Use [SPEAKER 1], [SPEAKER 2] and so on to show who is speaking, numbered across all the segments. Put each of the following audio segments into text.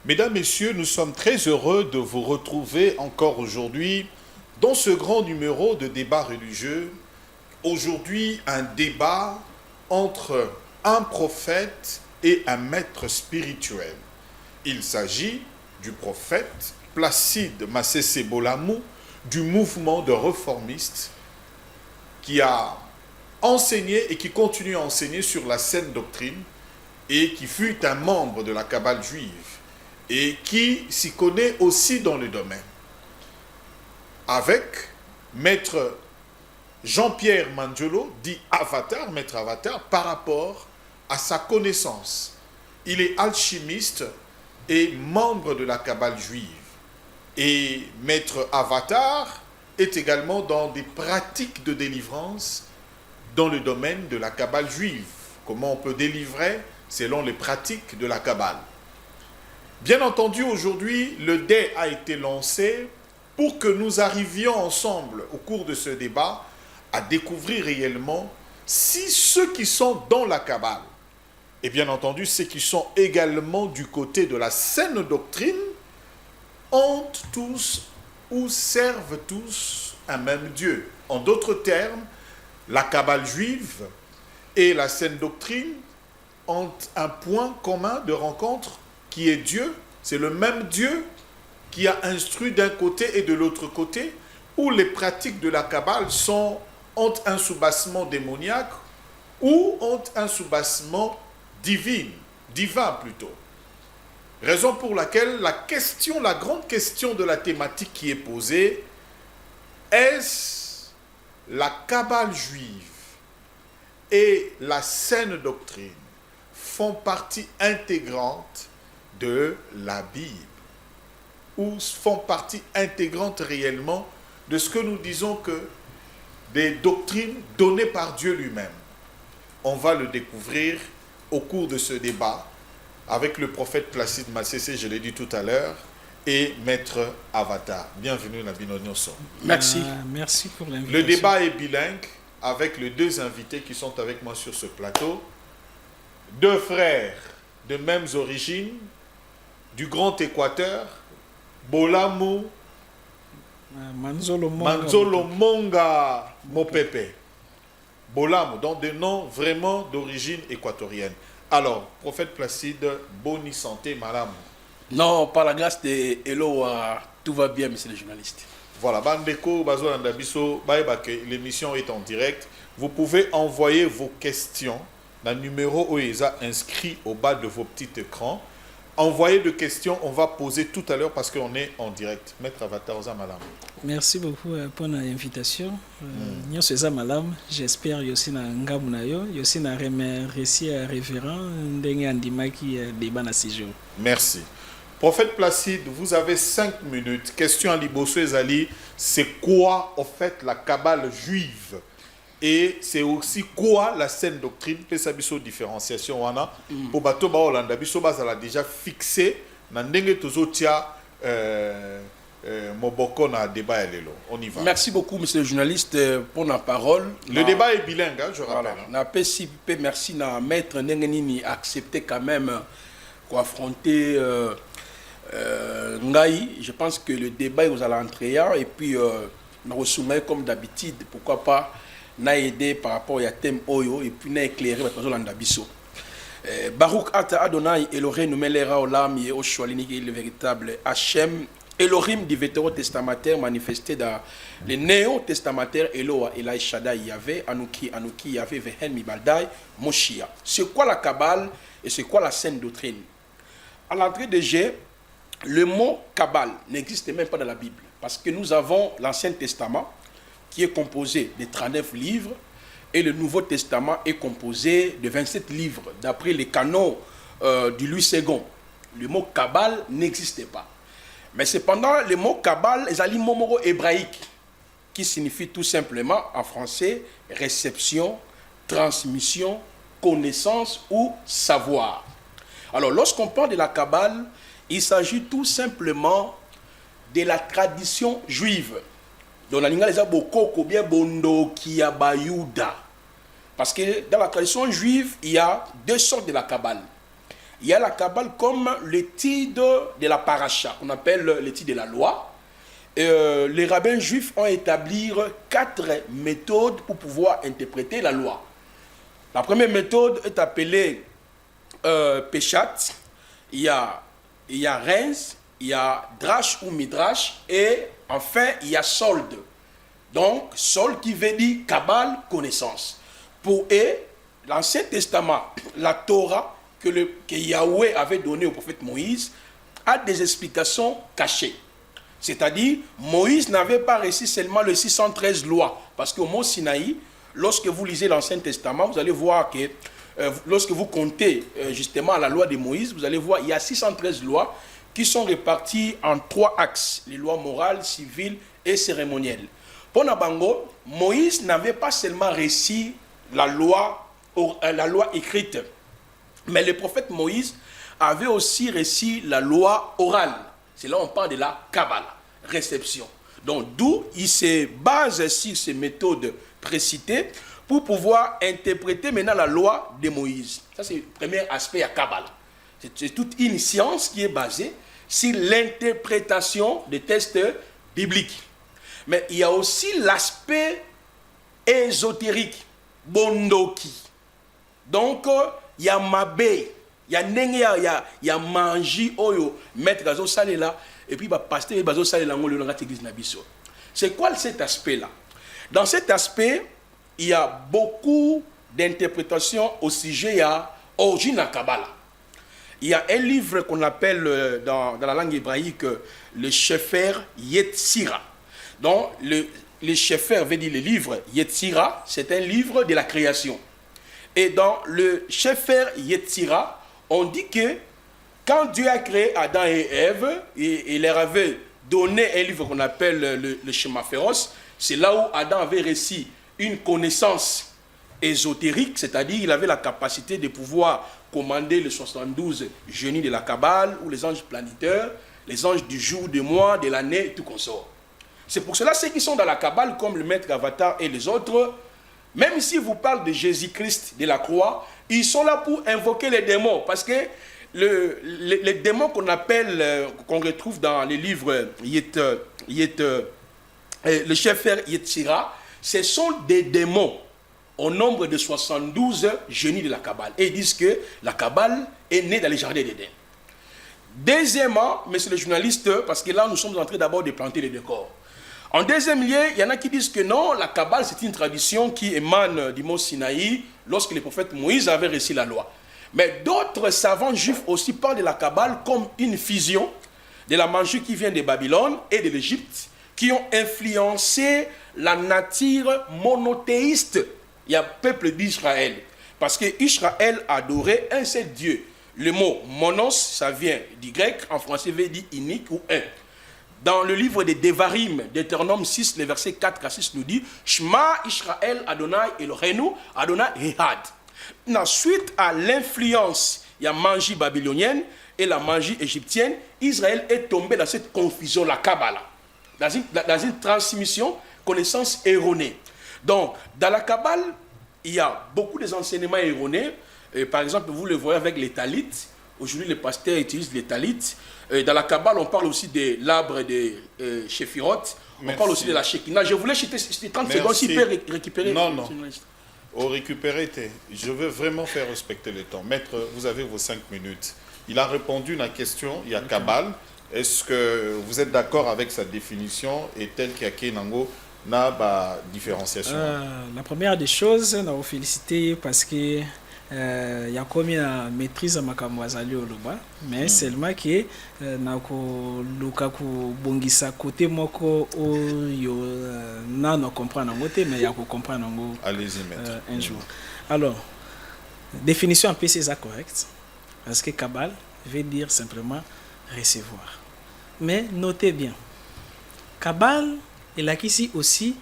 [SPEAKER 1] Mesdames, Messieurs, nous sommes très heureux de vous retrouver encore aujourd'hui dans ce grand numéro de débat religieux. Aujourd'hui, un débat entre un prophète et un maître spirituel. Il s'agit du prophète Placide Masese Bolamou du mouvement de réformistes qui a enseigné et qui continue à enseigner sur la saine doctrine et qui fut un membre de la Kabbale juive et qui s'y connaît aussi dans le domaine. Avec maître Jean-Pierre Mangiolo, dit Avatar, maître Avatar, par rapport à sa connaissance. Il est alchimiste et membre de la Kabbale juive. Et maître Avatar est également dans des pratiques de délivrance dans le domaine de la Kabbale juive. Comment on peut délivrer selon les pratiques de la Kabbale. Bien entendu, aujourd'hui, le dé a été lancé pour que nous arrivions ensemble, au cours de ce débat, à découvrir réellement si ceux qui sont dans la Kabbale, et bien entendu ceux qui sont également du côté de la saine doctrine, ont tous ou servent tous un même Dieu. En d'autres termes, la Kabbale juive et la saine doctrine ont un point commun de rencontre qui est Dieu. C'est le même Dieu qui a instruit d'un côté et de l'autre côté, où les pratiques de la Kabbale ont un soubassement démoniaque ou ont un soubassement divin plutôt. Raison pour laquelle la grande question de la thématique qui est posée, est-ce la Kabbale juive et la saine doctrine font partie intégrante de la Bible ou font partie intégrante réellement de ce que nous disons que des doctrines données par Dieu lui-même. On va le découvrir au cours de ce débat avec le prophète Placide Masese, je l'ai dit tout à l'heure, et maître Avatar. Bienvenue Nabi Nonyoso.
[SPEAKER 2] Merci.
[SPEAKER 3] Merci pour l'invitation.
[SPEAKER 1] Le débat est bilingue avec les deux invités qui sont avec moi sur ce plateau. Deux frères de mêmes origines, du Grand Équateur, Bolamou,
[SPEAKER 3] Manzolo
[SPEAKER 1] Monga Mopepe. Bolamou, donc des noms vraiment d'origine équatorienne. Alors, prophète Placide, bonne santé, madame.
[SPEAKER 2] Non, par la grâce de Eloa, tout va bien, monsieur le journaliste.
[SPEAKER 1] Voilà, Bandeko, Bazo Landabiso, l'émission est en direct. Vous pouvez envoyer vos questions dans le numéro OESA inscrit au bas de vos petits écrans. Envoyez des questions, on va poser tout à l'heure parce qu'on est en direct. Maître Avatar, madame.
[SPEAKER 3] Merci beaucoup pour l'invitation. Nous sommes madame. J'espère que vous avez un aussi na remercier révérend Ndenge Andimaki débat na séjour.
[SPEAKER 1] Merci. Prophète Placide, vous avez 5 minutes. Question à Liboso Ezali, c'est quoi en fait la Kabbale juive? Et c'est aussi quoi la saine doctrine? Pesabiso différenciation wana. Pour bato ba Hollanda biso bazala déjà fixé na ndenge tozotia moboko na débat elelo. On y va.
[SPEAKER 2] Merci beaucoup, monsieur le journaliste, pour la parole.
[SPEAKER 1] Le débat est bilingue, hein, je rappelle.
[SPEAKER 2] Voilà. Merci na maître Nengenini accepter quand même qu'affronter Ngaï. Je pense que le débat vous allez entrer et puis nous soumettre comme d'habitude, pourquoi pas n'a aidé par rapport à thème Oyo et puis n'a éclairé par exemple l'andabiso. Baruch Ata Adonai Elohim Numelera Olam Ye Oshualini le véritable Hachem Elohim du vétérotestamentaire manifesté dans le néo-testamentaire Eloa Elai Shaddai Yahvé Anouki Yahvé Vehen Mibaldai Moshia. C'est quoi la Kabbale et c'est quoi la saine doctrine? À l'entrée de G, le mot Kabbale n'existe même pas dans la Bible parce que nous avons l'Ancien Testament qui est composé de 39 livres et le Nouveau Testament est composé de 27 livres. D'après les canons du Louis II, le mot Kabbale n'existait pas. Mais cependant, le mot Kabbale est un mot hébraïque qui signifie tout simplement en français réception, transmission, connaissance ou savoir. Alors, lorsqu'on parle de la Kabbale, il s'agit tout simplement de la tradition juive. Donc, la lingua les a beaucoup bien bondo qui a bayuda. Parce que dans la tradition juive, il y a deux sortes de la Kabbale. il y a la Kabbale comme l'étude de la paracha, qu'on appelle l'étude de la loi. Les rabbins juifs ont établi 4 méthodes pour pouvoir interpréter la loi. La première méthode est appelée Peshat. Il y a Renz, il y a Drash ou Midrash, et enfin il y a Solde. Donc, Sol qui veut dire Kabbale, connaissance. Pour eux, l'Ancien Testament, la Torah que Yahweh avait donnée au prophète Moïse, a des explications cachées. C'est-à-dire, Moïse n'avait pas reçu seulement les 613 lois. Parce qu'au mont Sinaï, lorsque vous lisez l'Ancien Testament, vous allez voir que lorsque vous comptez justement la loi de Moïse, vous allez voir qu'il y a 613 lois qui sont réparties en 3 axes, les lois morales, civiles et cérémonielles. Pour Nabango, Moïse n'avait pas seulement reçu la loi écrite, mais le prophète Moïse avait aussi reçu la loi orale. C'est là on parle de la Kabbale, réception. Donc d'où il se base sur ces méthodes précitées pour pouvoir interpréter maintenant la loi de Moïse. Ça c'est le premier aspect à Kabbale. C'est toute une science qui est basée sur l'interprétation des textes bibliques. Mais il y a aussi l'aspect ésotérique, bondoki. Donc, il y a mabé, il y a nenge, il y a manji, oyo, maître gazo salé là, et puis pasteur gazo salé là, on le regarde l'église nabiso. C'est quoi cet aspect-là? Dans cet aspect, il y a beaucoup d'interprétations au sujet à origine à Kabbalah. Il y a un livre qu'on appelle dans la langue hébraïque le Sefer Yetzira. Donc, le Sefer veut dire le livre Yetzira, c'est un livre de la création. Et dans le Sefer Yetzira, on dit que quand Dieu a créé Adam et Ève, et il leur avait donné un livre qu'on appelle le Shema Féroce, c'est là où Adam avait reçu une connaissance ésotérique, c'est-à-dire il avait la capacité de pouvoir commander les 72 génies de la Kabbale, ou les anges planitaires, les anges du jour, du mois, de l'année, et tout consort. C'est pour cela ceux qui sont dans la Kabbale, comme le maître Avatar et les autres, même si vous parlez de Jésus-Christ de la croix, ils sont là pour invoquer les démons, parce que les démons qu'on appelle, qu'on retrouve dans les livres le Sefer Yetzira, ce sont des démons au nombre de 72 génies de la Kabbale. Et ils disent que la Kabbale est née dans les jardins d'Éden. Deuxièmement, monsieur le journaliste, parce que là nous sommes en train d'abord de planter les décors. En deuxième lieu, il y en a qui disent que non, la Kabbale c'est une tradition qui émane du mont Sinaï lorsque le prophète Moïse avait reçu la loi. Mais d'autres savants juifs aussi parlent de la Kabbale comme une fusion de la magie qui vient de Babylone et de l'Égypte, qui ont influencé la nature monothéiste. Il y a le peuple d'Israël. Parce que Israël adorait un seul Dieu. Le mot monos, ça vient du grec, en français veut dire unique ou un. Dans le livre de Devarim, Deutéronome 6, le verset 4 à 6 nous dit Shema Israël Adonai Eloheinu Adonai Ehad. Suite à l'influence, il y a magie babylonienne et la magie égyptienne, Israël est tombé dans cette confusion, la Kabbalah, dans une transmission, connaissance erronée. Donc, dans la Kabbale, il y a beaucoup d'enseignements erronés. Par exemple, vous le voyez avec les talits. Aujourd'hui, les pasteurs utilisent les talits. Dans la Kabbale, on parle aussi de l'arbre de Shéphiroth. On parle aussi de la Shekinah. Je voulais citer 30 secondes si peut récupérer.
[SPEAKER 1] Non. Au récupérer, je veux vraiment faire respecter le temps. Maître, vous avez vos 5 minutes. Il a répondu à la question, il y a Kabbale. Est-ce que vous êtes d'accord avec sa définition et tel qu'il y a Kenango na différenciation?
[SPEAKER 3] La première des choses, nous vous féliciter parce que il y a combien de maîtrise à Makamwazali Oluba, mais seulement que nako lukaku bongisa côté moko yo na no comprendre ngote mais ya ko comprendre ngo.
[SPEAKER 1] Allez-y maître.
[SPEAKER 3] Un jour. Alors, définition en PC c'est correcte parce que Kabbale veut dire simplement recevoir. Mais notez bien, Kabbale et là ici aussi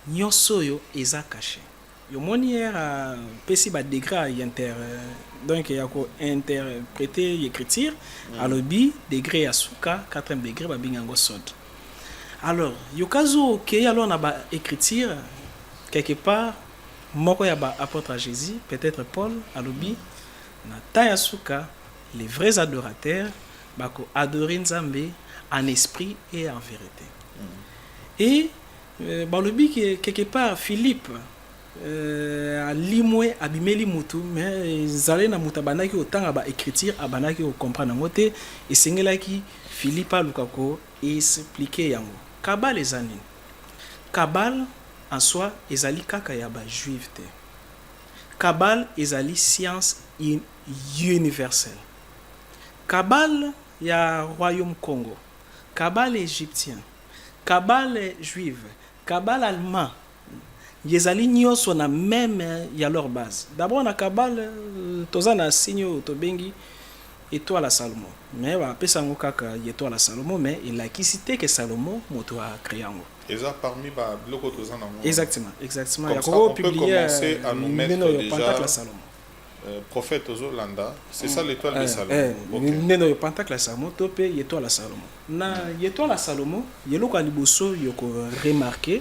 [SPEAKER 3] nyosoyo eza caché. Yo monière à PC ba degré donc il y a ko interpréter écriture à l'obi degré à suka 4e degré ba bingango sod. Alors yo kazo que alors na ba écriture quelque part moko ya ba apôtre à Jésus peut-être Paul à l'obi na temps ya suka les vrais adorateurs bako adorer Nzambe en esprit et en vérité. Et balobi que quelque part Philippe alimwe abimeli mutu mais zalé na muta banaki otanga ba écriture abanaki o comprendre ngote esengelaki Philippe alukako expliquer yango. Kabal ezani. Kabal en soi ezali kaka ya ba juif te. Kabal ezali science universelle. Kabal ya royaume Congo. Kabal égyptien. Kabal juive. Kabal allemand. Yezali nyonso na même ya leur base. D'abord na Kabal toza na signe tobengi étoile à Salomon. Mais ba pesa ngo kaka étoile à Salomon mais il a quitté que Salomon moto a créé ngo.
[SPEAKER 1] Et ça parmi ba biloko toza na ngo.
[SPEAKER 3] Exactement.
[SPEAKER 1] Comme ça, on peut commencer à nous mettre déjà
[SPEAKER 3] la Salomon.
[SPEAKER 1] Prophète Ozolanda, c'est ça l'étoile de Salomon.
[SPEAKER 3] Neno yo pentacle à Salomon, topé étoile à Salomon. Na étoile à Salomon, yelo ka liboso yoko remarqué,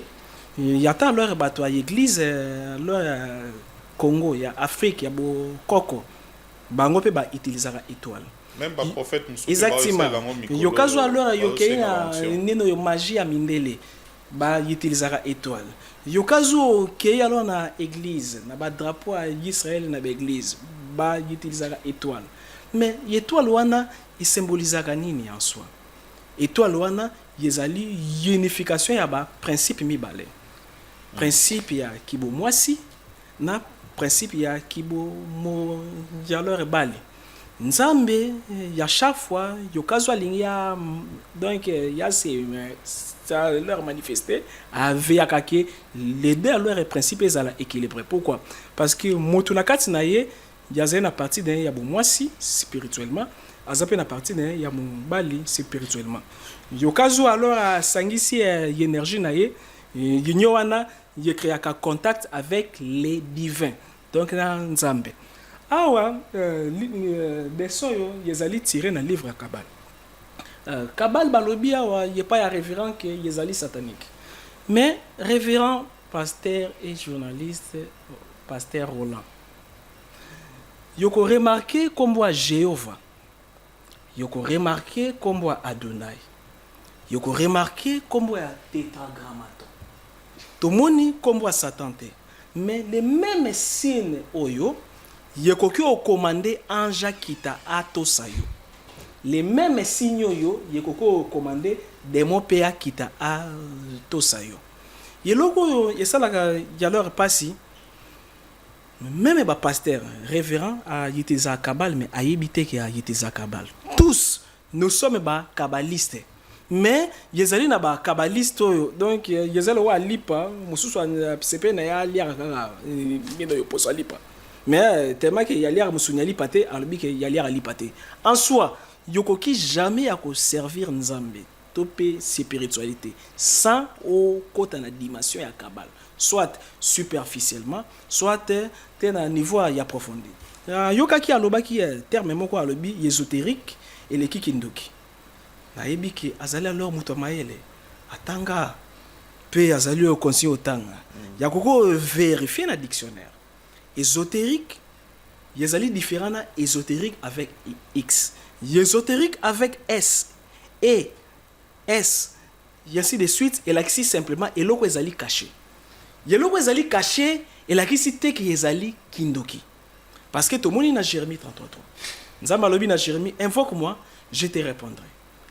[SPEAKER 3] yata leur bato à église leur Congo, ya Afrique, ya bo koko. Bango pe ba utilisera étoile.
[SPEAKER 1] Même ba prophète mususu.
[SPEAKER 3] Exactement. Yo kazo alors yo keina neno yo magie à mindele. Ba utilisera étoile. Yokazo ke alors na église na ba drapeau à Israël na ba église ba utilisera étoile. Mais étoile wana il symbolisera nini en soi? Étoile wana yezali unification ya ba principe mibale. Principe ya kibo mwasi na principe ya kibo mo yalor bali. Nzambe ya chaque fois yokazo alingia donc ya ça leur manifesté avec les deux leurs principes sont équilibrés. Pourquoi? Parce que motunakati na ye yaza na partie d'un ya bomwasi spirituellement, azape na partie d'un ya bali spirituellement. Yokazo alors a sangisi énergie na ye yinyo wana ye créaka contact avec les divins. Donc na Nzambe. Awa des soyo yezali tiré dans livre ya Kabal. Kabal balobi awa y pas ya révérend que yezali satanique. Mais révérend pasteur et journaliste pasteur Roland. Yoko remarqué comme à Jéhovah. Yoko remarqué comme à Adonai. Yoko remarqué comme à tétragrammaton. Tomoni comme à Satan te. Mais les mêmes signes oyo yoko ki o commandé anja kita atosayo. Les mêmes signes yo yekoko commandé démon pa kita a tosayo. Yeloko yo yesala ya leur passi même ba pasteur révérend a yiteza kabal mais a yebite ki a yiteza kabal. Tous nous sommes ba kabbalistes. Mais yezali na ba kabbaliste donc yezali wa lipa mususu sepe na ya liara kaka ngido yo poso lipa. Mais tellement que yaliara musunyali pate albi que yaliara lipate. En soi yokoki jamais à servir Nzambe topé spiritualité sans au côté na dimension ya kabal soit superficiellement soit te na niveau ya approfondi yokaki alobaki terme moko alobi ésotérique et le kikindoki na yebiki azali alors muto mayele atanga pe azali au conseil otanga yakoko vérifier na dictionnaire ésotérique yezali différent na ésotérique avec X ésotérique avec S et S et ainsi de suite et l'axis simplement et loko ezali caché yeloko ezali caché et l'axis te ki ezali kindoki parce que tout le monde na Jérémie 33 nzamba lobi na Jérémie invoque-moi je te répondrai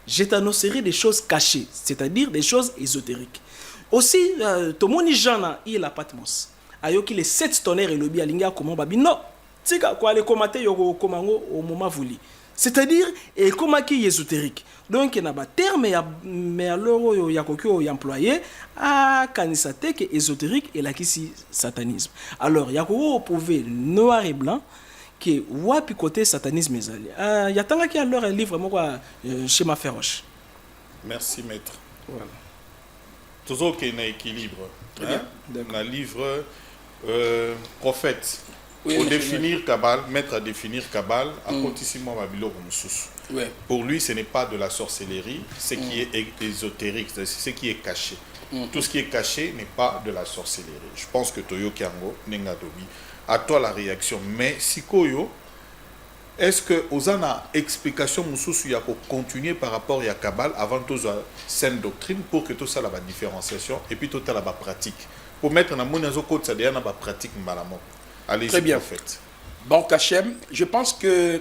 [SPEAKER 3] je t'annoncerai des choses cachées c'est-à-dire des choses ésotériques aussi tout le monde Jean il a Patmos ayoki les 7 tonnerres et lobi alinga comment babi non tika ko aller commenter yoko komango au moment voulu. C'est-à-dire et comment qui est ésotérique. Donc il y a un terme mais alors il y a quelqu'un employé à kanisate que ésotérique et là qui c'est satanisme. Alors il y a quoi prouver noir et blanc que wapi côté satanisme ezali. Il y a tant qui alors un livre moi schéma féroce.
[SPEAKER 1] Merci maître.
[SPEAKER 3] Voilà.
[SPEAKER 1] Toujours qu'il y a un équilibre. Un livre prophète. Oui, pour définir Kabal, mettre à définir Kabal, à continuer à Babylone comme pour lui, ce n'est pas de la sorcellerie, ce qui est ésotérique, c'est ce qui est caché. Tout ce qui est caché n'est pas de la sorcellerie. Je pense que Toyo Kiango, Nengadobi, à toi la réaction. Mais si Koyo, Est-ce que Osana explication Moussous y a pour continuer par rapport à Kabbalah avant tout ça saine doctrine pour que tout ça la différenciation et puis tout ça la pratique pour mettre dans mon code ça derrière la pratique malamo. Allez,
[SPEAKER 2] très bien
[SPEAKER 1] fait.
[SPEAKER 2] Bon Kachem, je pense que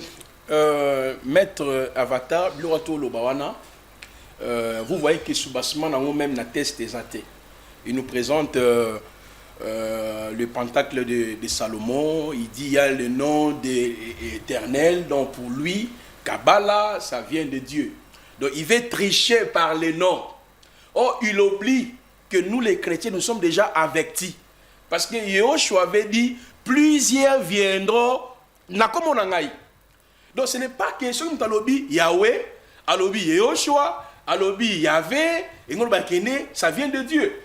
[SPEAKER 2] maître Avatar Bilorato Lobawana, vous voyez que Soubassement n'a même la test des athées. Il nous présente le pentacle de Salomon. Il dit il y a le nom éternel. Donc pour lui, Kabbalah, ça vient de Dieu. Donc il veut tricher par les noms. Oh, il oublie que nous les chrétiens, nous sommes déjà avertis. Parce que Yahushua avait dit plusieurs viendront. Donc ce n'est pas question de Alobi Yahweh, Alobi Yahushua, Alobi Yahvé, et ça vient de Dieu.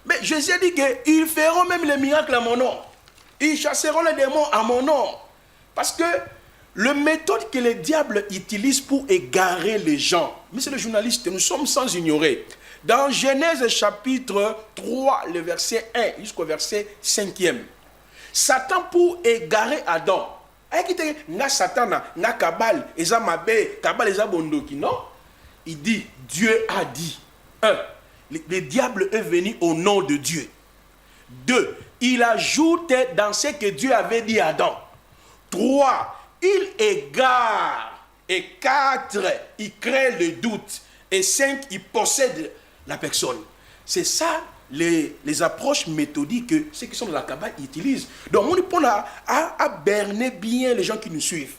[SPEAKER 2] Mais Jésus a dit qu'ils feront même les miracles à mon nom. Ils chasseront les démons à mon nom. Parce que la méthode que les diables utilisent pour égarer les gens, mais c'est le journaliste, nous sommes sans ignorer. Dans Genèse chapitre 3, le verset 1 jusqu'au verset 5e, Satan pour égarer Adam, Satan na Kabal, Eza Mabe, Kabal Eza Bondoki, non? Il dit, Dieu a dit. 1. Le diable est venu au nom de Dieu. 2. Il ajoute dans ce que Dieu avait dit à Adam. 3. Il égare. Et 4. Il crée le doute. Et 5. Il possède la personne. C'est ça les approches méthodiques que ceux qui sont dans la Kabbale utilisent. Donc on répond à berner bien les gens qui nous suivent.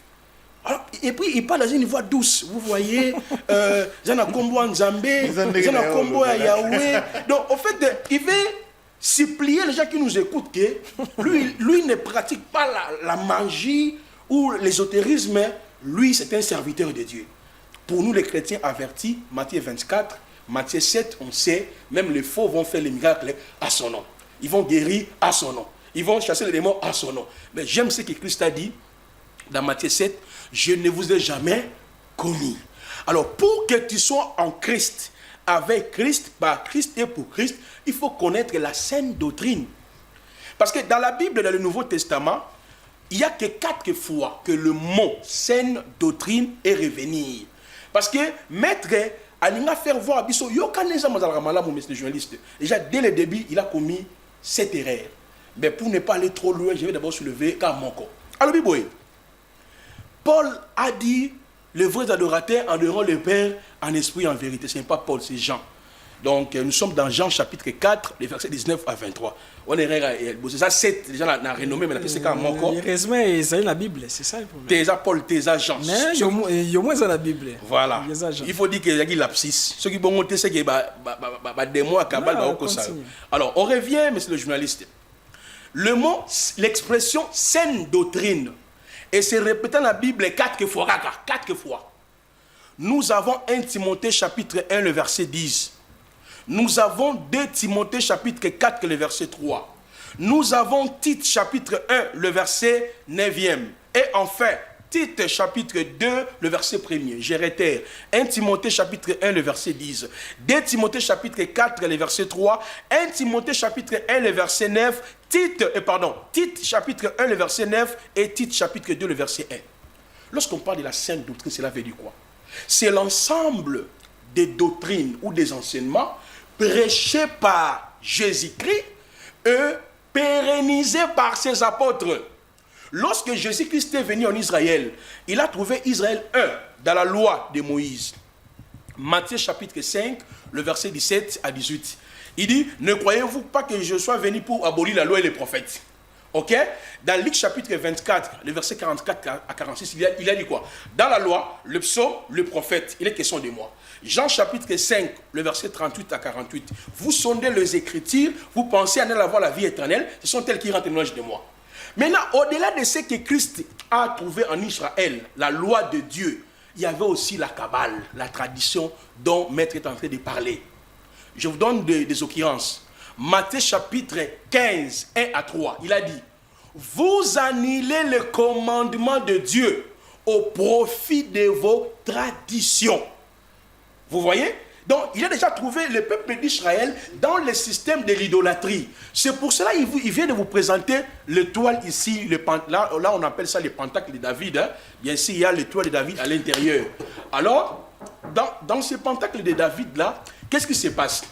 [SPEAKER 2] Alors, et puis il parle dans une voix douce, vous voyez, Zana Kombo Nzambé, Zana Kombo Yahweh. Donc en fait, il veut supplier les gens qui nous écoutent que lui ne pratique pas la magie ou l'ésotérisme, lui c'est un serviteur de Dieu. Pour nous les chrétiens avertis, Matthieu 24, Matthieu 7, on sait, même les faux vont faire les miracles à son nom. Ils vont guérir à son nom. Ils vont chasser les démons à son nom. Mais j'aime ce que Christ a dit dans Matthieu 7, je ne vous ai jamais connu. Alors, pour que tu sois en Christ, avec Christ, par Christ et pour Christ, il faut connaître la saine doctrine. Parce que dans la Bible, dans le Nouveau Testament, il n'y a que 4 fois que le mot saine doctrine est revenu. Parce que maître Alinga faire voir Abisso, le journaliste. Déjà, dès le début, il a commis cette erreur. Mais pour ne pas aller trop loin, je vais d'abord soulever Kamonko. Alors, Biboy. Paul a dit, les vrais adorateurs adoreront le Père en esprit et en vérité. Ce n'est pas Paul, c'est Jean. Donc, nous sommes dans Jean chapitre 4, les versets 19 à 23. On est c'est ça, 7, les gens l'ont renommé, mais c'est quand même encore.
[SPEAKER 3] Le résumé, c'est la Bible, c'est ça le problème.
[SPEAKER 2] Tésa Paul, Tésa Jean.
[SPEAKER 3] Mais il y a moins dans la Bible.
[SPEAKER 2] Voilà. Il faut dire qu'il y a l'abscisse. Ceux qui vont monter, c'est qu'il y a des mots à Kabbalah. Alors, on revient, monsieur le journaliste. Le mot, l'expression saine doctrine, et c'est répété dans la Bible 4 fois. 4 fois. Nous avons 1 Timothée chapitre 1, le verset 10. Nous avons 2 Timothée chapitre 4, le verset 3. Nous avons Tite chapitre 1, le verset 9e. Et enfin, Tite chapitre 2, le verset 1er. Je réitère. 1 Timothée chapitre 1, le verset 10. 2 Timothée chapitre 4, le verset 3. 1 Timothée chapitre 1, le verset 9. Tite chapitre 1, le verset 9. Et Tite chapitre 2, le verset 1. Lorsqu'on parle de la sainte doctrine, cela veut dire quoi? C'est l'ensemble des doctrines ou des enseignements prêchés par Jésus-Christ et pérennisés par ses apôtres. Lorsque Jésus-Christ est venu en Israël, il a trouvé Israël 1 dans la loi de Moïse. Matthieu chapitre 5, le verset 17 à 18. Il dit, ne croyez-vous pas que je sois venu pour abolir la loi et les prophètes? Ok? Dans Luc chapitre 24, le verset 44 à 46, il a dit quoi? Dans la loi, le psaume, le prophète, il est question de moi. Jean chapitre 5, le verset 38 à 48. Vous sondez les Écritures, vous pensez en avoir la vie éternelle, ce sont elles qui rendent témoignage de moi. Maintenant, au-delà de ce que Christ a trouvé en Israël, la loi de Dieu, il y avait aussi la Kabbale, la tradition dont Maître est en train de parler. Je vous donne des occurrences. Matthieu chapitre 15, 1 à 3, il a dit, vous annulez le commandement de Dieu au profit de vos traditions. Vous voyez? Donc, il a déjà trouvé le peuple d'Israël dans le système de l'idolâtrie. C'est pour cela qu'il vient de vous présenter l'étoile ici. Là, on appelle ça le pentacle de David. Hein. Bien sûr, il y a l'étoile de David à l'intérieur. Alors, dans ce pentacle de David-là, qu'est-ce qui se passe?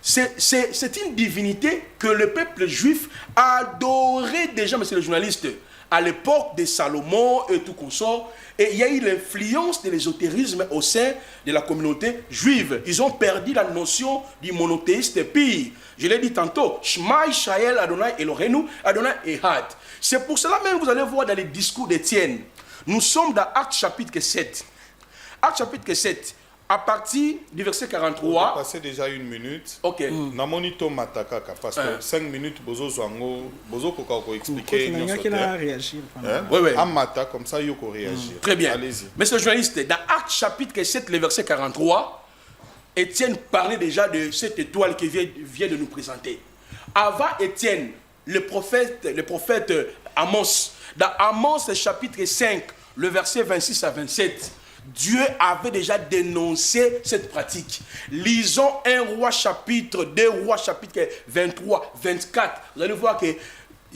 [SPEAKER 2] C'est une divinité que le peuple juif adorait déjà, monsieur le journaliste, à l'époque de Salomon et tout consort. Et il y a eu l'influence de l'ésotérisme au sein de la communauté juive. Ils ont perdu la notion du monothéiste pire. Je l'ai dit tantôt, Shema Israël Adonai Eloheinu, Adonai Ehad. C'est pour cela même, vous allez voir dans les discours d'Étienne, nous sommes dans Actes chapitre 7. Actes chapitre 7. À partir du verset 43.
[SPEAKER 1] On a passé déjà 1 minute.
[SPEAKER 2] Ok.
[SPEAKER 1] Namonito Matakaka, parce que 5 minutes, Bozo Zwango, Bozo Kokako expliquer.
[SPEAKER 3] Il a réagi.
[SPEAKER 2] Oui.
[SPEAKER 1] Amata, comme ça, Yoko réagir.
[SPEAKER 2] Très bien.
[SPEAKER 1] Allez-y.
[SPEAKER 2] Monsieur le journaliste, dans Actes chapitre 7, le verset 43, Étienne parlait déjà de cette étoile qui vient de nous présenter. Avant Étienne, le prophète Amos, dans Amos chapitre 5, le verset 26 à 27, Dieu avait déjà dénoncé cette pratique. Lisons 1 roi chapitre, 2 rois chapitre 23, 24. Vous allez voir que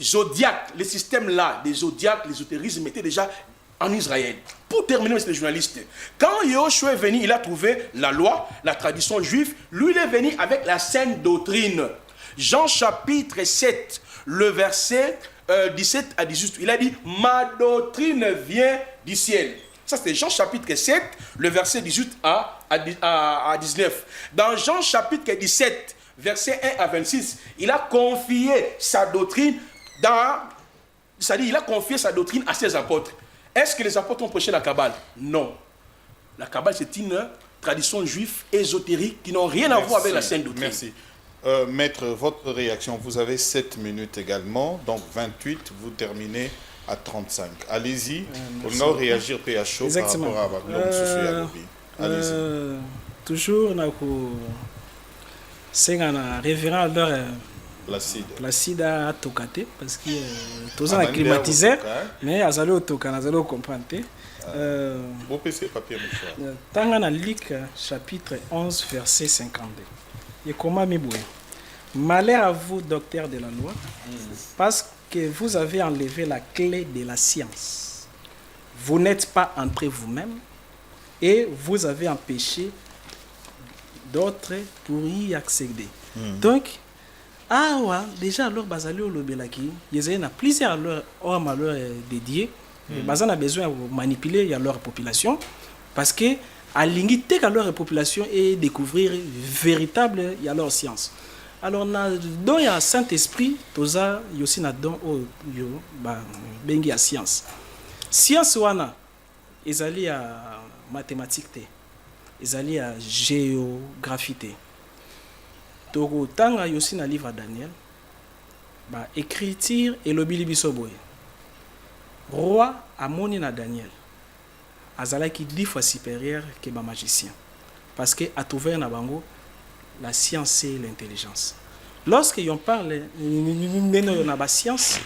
[SPEAKER 2] Zodiac, le système là, des zodiacs, l'ésotérisme était déjà en Israël. Pour terminer, monsieur le journaliste, quand Yahushua est venu, il a trouvé la loi, la tradition juive. Lui, il est venu avec la sainte doctrine. Jean chapitre 7, le verset 17 à 18. Il a dit, ma doctrine vient du ciel. Ça, c'est Jean chapitre 7, le verset 18 à 19. Dans Jean chapitre 17, verset 1 à 26, il a confié sa doctrine c'est-à-dire, il a confié sa doctrine à ses apôtres. Est-ce que les apôtres ont prêché la Kabbale? Non. La Kabbale, c'est une tradition juive ésotérique qui n'a rien à voir avec la sainte doctrine.
[SPEAKER 1] Merci. Maître, votre réaction, vous avez 7 minutes également, donc 28, vous terminez à 35. Allez-y, on a réagir PHO par rapport à l'homme social. Allez-y.
[SPEAKER 3] Toujours, c'est un révérend leur Placide à Tokate, parce que tous ont climatisé, mais à Zalo Tokan, à Zalo comprendre. Dans Luc chapitre 11, verset 52. Et comment m'ébouer? Malheur à vous, docteur de la loi, parce que vous avez enlevé la clé de la science. Vous n'êtes pas entré vous-même et vous avez empêché d'autres pour y accéder. Donc, déjà, alors, Bazali Olobelaki, il y a plusieurs hommes à leur dédiés. Bazan a besoin de manipuler leur population parce que à l'ingité à leur population et découvrir véritable leur science. Alors, dans le Saint-Esprit, toza yosi na don yo bengi a science. Science wana ezali à mathématique te, ezali à géographie te. Toko tanga yosi na livre Daniel, écriture et le bilibiso boy. Roi amoni na Daniel, azalaki 10 fois supérieur que ba magicien, parce que a trouvé na bango la science et l'intelligence. Lorsqu'on parle de la science,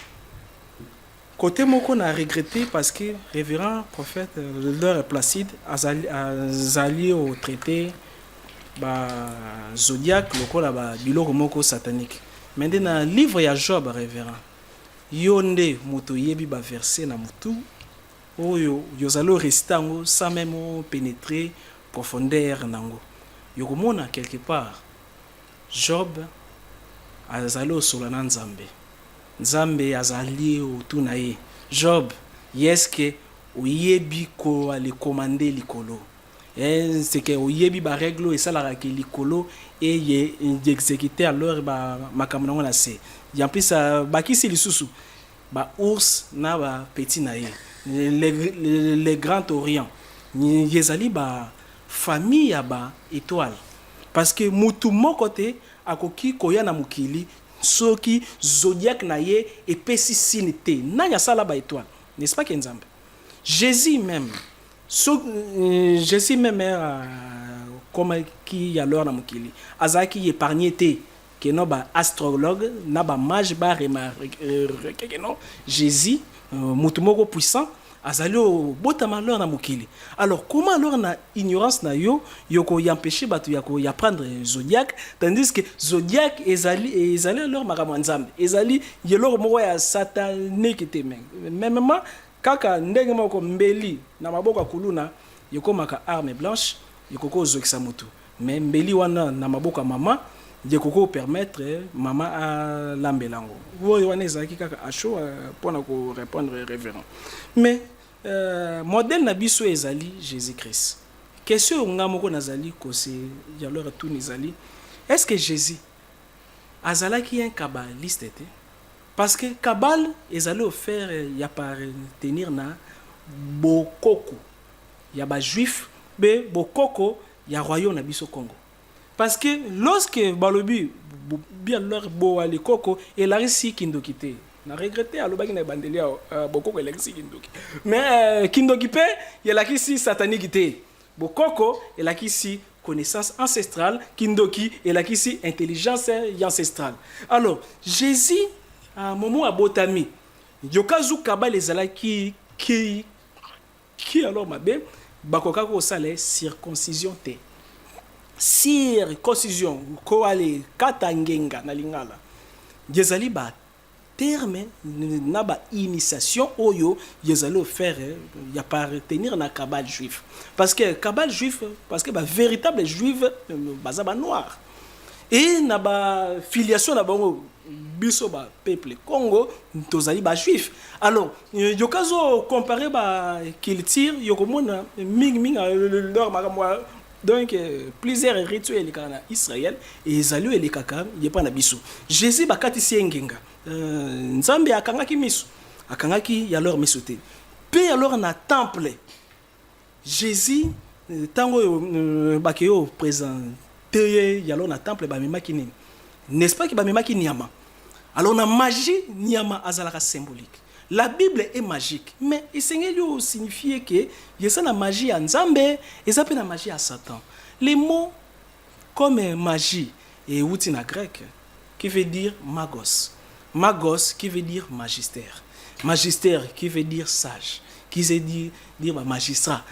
[SPEAKER 3] côté moko na regretté parce que révérend prophète leur Placide azali au traité zodiac lokola biloko moko satanique. Maintenant livre ya Job révérend yonde moto yebi verset na mutu oyo yozalo restango sans même pénétrer profondeur nango. Yokomona quelque part Job azali osolana Nzambe. Nzambe azali otuna ye. Job, yeske oyebi ko ale commander likolo. C'est que oyebi ba règle et ça la ke likolo et ye exécuter alors makambo nango na se. En plus bakisi lisusu ba ours na ba petit na ye. Le Grand Orient. Yezali ba famille ya ba étoile. Parce que mutu mokote akoki koya na mukili soki zodiac na ye epesi sinité nanya sala ba étoile, n'est-ce pas Kenzambe? Jésus même comme qui alors na mukili azaki épargné te que no ba astrologue na ba mage ba remarque que non Jésus mutu moko puissant azali obotama alors na mokili. Alors comment alors na ignorance na yo yoko y'empêcher bato yako ya prendre zodiaque, tandis que zodiaque ezali alors makambo nzambe ezali yeloko moko ya satanique te même kaka ndenge moko mbeli na maboko kuluna yokomaka arme blanche yokoko zokisa mutu, mais mbeli wana na maboko mama yokoko permettre mama a lambelango woyo wana ezalaki kaka acho pona ko répondre révérend. Mais modèle na biso ezali Jésus-Christ. Question nga moko nazali kose ya leur tout nizali, est-ce que Jésus azalaki un kabbaliste te? Parce que kabal ezali offert ya partenir na bokoko ya ba juif be bokoko ya royaume na biso Congo. Parce que lorsque balobi bien leur bo ali koko elarisi kindokite na regretté alobaki na bandeli bokoko elarisi kindoki, mais kindoki pe elakisi satanique te, bokoko elakisi connaissance ancestrale, kindoki elakisi intelligence ancestrale. Alors Jésus à moment abotami yokazu kabal ezalaki qui alors mabe bakoka ko sale circoncision te, circoncision ko ale katangenga na lingala yezali ba terme na ba initiation oyo yezali faire ya partenir na kabal juif, parce que kabal juif parce que ba véritable juif baza ba noir et na ba filiation na bango biso ba peuple Congo tozali ba juif. Alors yokazo comparer ba culture yokomona ming leur makambo. Donc plusieurs rituels kana Israël et ezali elekaka yepa na biso. Jésus bakati siengenga nzambe akangaki miso akangaki ya leur miso te pe alors na temple Jésus tango bakeyo présenter ya alors na temple ba memaki nini, n'est-ce pas que ba memaki nyama. Alors na magie nyama azalaka symbolique. La Bible est magique, mais il signifie que il y a la magie à Nzambe et ça peut la magie à Satan. Les mots comme magie et outil en grec qui veut dire magos, magos qui veut dire magistère, magistère qui veut dire sage, qui veut dire magistrat.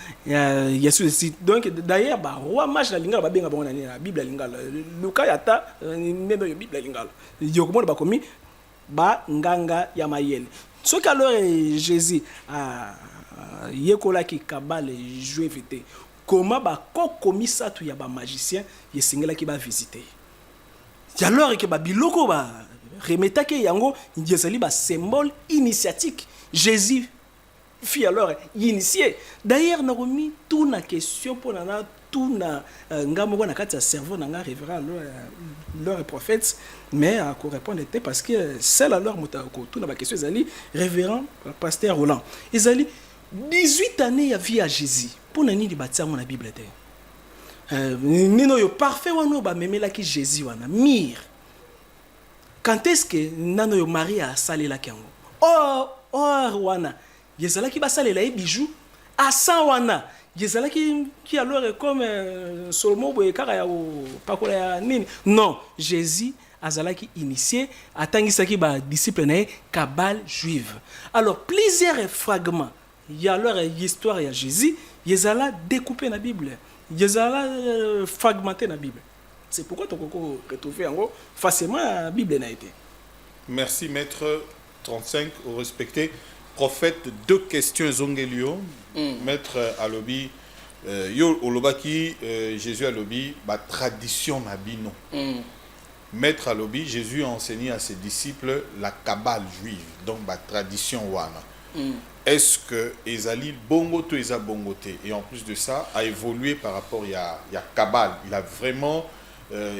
[SPEAKER 3] Donc d'ailleurs bah roi mage la lingala ba benga ba la Bible la lingala Luka yata même la Bible la lingala yokomo ba komi ba nganga ya mayele. Ce qu'alors Jésus a yekola ki kabale juif était comment ba kokomisa tu ya ba magicien yesengela ki ba visiter. Alors que ba biloko ba remeta ke yango yezali ba symbole initiatique. Jésus fit alors initié. D'ailleurs na remis tout na question pour na tout na ngamoko na kati ya cerveau na nga révérend leur prophète, mais à quoi répondre était parce que c'est la leur motako tout na ba question ezali révérend pasteur Roland ezali 18 années ya vie à Jésus pour nani di batia mon na Bible te nino yo parfait wano ba memela ki Jésus wana mir quand est-ce que nano yo Marie a salé la kango or wana yezala ki ba salé la bijou à 100 wana yezala ki alors comme Solomon boye kaka ya pakola ya nini. Non, Jésus azalaki initié atangisaki ba disciple na kabal juive. Alors plusieurs fragments y a alors histoire ya Jésus yezala découpé na Bible, yezala fragmenté na Bible. C'est pourquoi tu peux retrouver en gros facilement la Bible n'a été.
[SPEAKER 1] Merci maître 35 au respecté prophète. Deux questions zongelio maître alobi yo olobaki Jésus alobi ba tradition na bino. Maître alobi Jésus a enseigné à ses disciples la kabbale juive, donc la tradition wana. Est-ce que ezali bongo to eza bongote, et en plus de ça a évolué par rapport à kabbale. Il a vraiment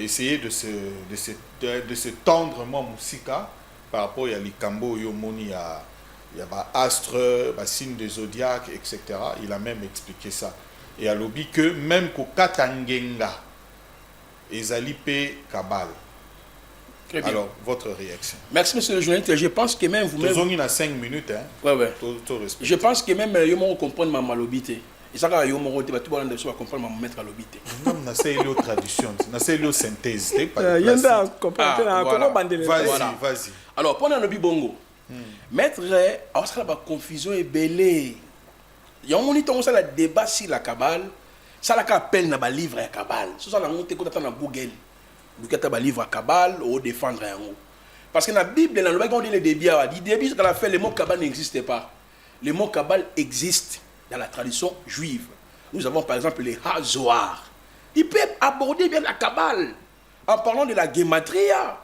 [SPEAKER 1] essayé de se tendre moi musika par rapport à likambo yo moni il y a ba astre, ba signe des zodiaques, etc. Il a même expliqué ça. Et à l'obi que même ko katangenga ezali pe kabbale. Alors, votre réaction.
[SPEAKER 2] Merci, monsieur le journaliste. Je pense que même vous-même.
[SPEAKER 1] Vous avez 5 minutes. Hein?
[SPEAKER 2] Ouais. Je pense que même vous comprenez ma malobité. Et ça, vous comprendre ma maître à l'obité.
[SPEAKER 1] Non, c'est une tradition. C'est une synthèse.
[SPEAKER 3] Vas-y.
[SPEAKER 2] Alors, pendant le bongo, maître, alors ça, la confusion est belle. Il y a un moment où ça débat sur la Kabbale, ça la appelle dans le livre à Kabbale. C'est ça la monté quand on a Google. Nous avons un livre à Kabbale ou défendre un mot. Parce que dans la Bible, dans le Bible, on dit le début, quand on a fait le mot Kabbale n'existait pas. Le mot Kabbale existe dans la tradition juive. Nous avons par exemple les Hazoar. Ils peuvent aborder bien la Kabbale en parlant de la Gematria,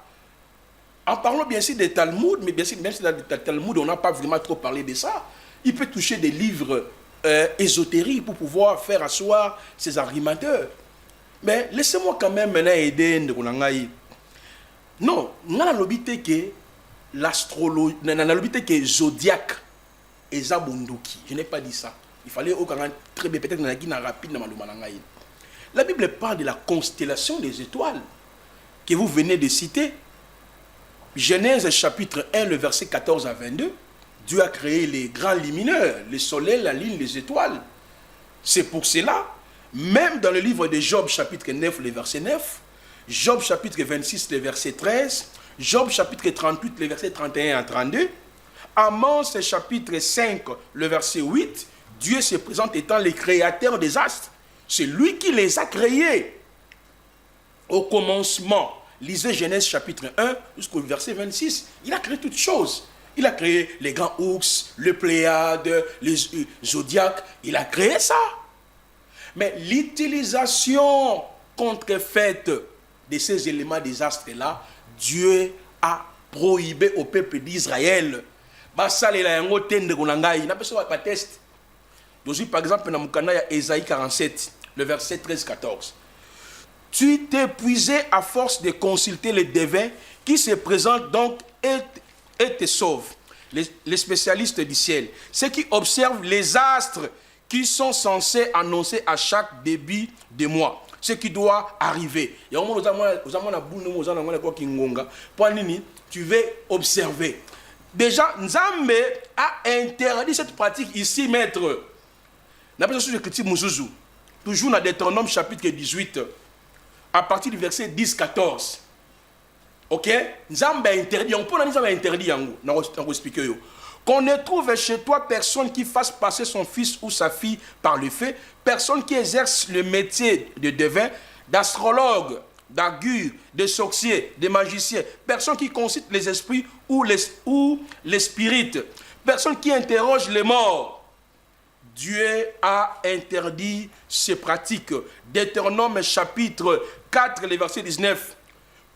[SPEAKER 2] en parlant bien sûr des Talmud, mais bien sûr, même si dans le Talmud, on n'a pas vraiment trop parlé de ça. Il peut toucher des livres ésotériques pour pouvoir faire asseoir ses argumenteurs. Mais laissez-moi quand même maintenant aider Ndoulangaï. Non, on a l'obité que l'astrologie, on a l'obité que zodiaque et zabunduki. Je n'ai pas dit ça. Il fallait au très bien peut-être dans rapide dans la Bible parle de la constellation des étoiles que vous venez de citer. Genèse chapitre 1, le verset 14 à 22. Dieu a créé les grands lumineurs, le soleil, la lune, les étoiles. C'est pour cela, même dans le livre de Job chapitre 9, le verset 9, Job chapitre 26, le verset 13, Job chapitre 38, le verset 31 à 32, Amos chapitre 5, le verset 8, Dieu se présente étant le créateur des astres. C'est lui qui les a créés. Au commencement, lisez Genèse chapitre 1 jusqu'au verset 26. Il a créé toutes choses. Il a créé les grands ours, les Pléiades, les zodiaques. Il a créé ça. Mais l'utilisation contrefaite de ces éléments des astres-là, Dieu a prohibé au peuple d'Israël. Donc, par exemple, dans Ésaïe 47, le verset 13-14. Tu t'épuisais à force de consulter les devins qui se présentent donc et te sauvent. Les spécialistes du ciel, ceux qui observent les astres qui sont censés annoncer à chaque début de mois ce qui doit arriver. Tu veux observer. Déjà, Nzambe a interdit cette pratique ici, maître. Toujours dans Deutéronome chapitre 18, à partir du verset 10-14. Ok? Nzambe a interdit. On peut interdit. Qu'on ne trouve chez toi personne qui fasse passer son fils ou sa fille par le feu, personne qui exerce le métier de devin, d'astrologue, d'augure, de sorcier, de magicien, personne qui consulte les esprits ou les spirites, personne qui interroge les morts. Dieu a interdit ces pratiques. Deutéronome chapitre 4, le verset 19.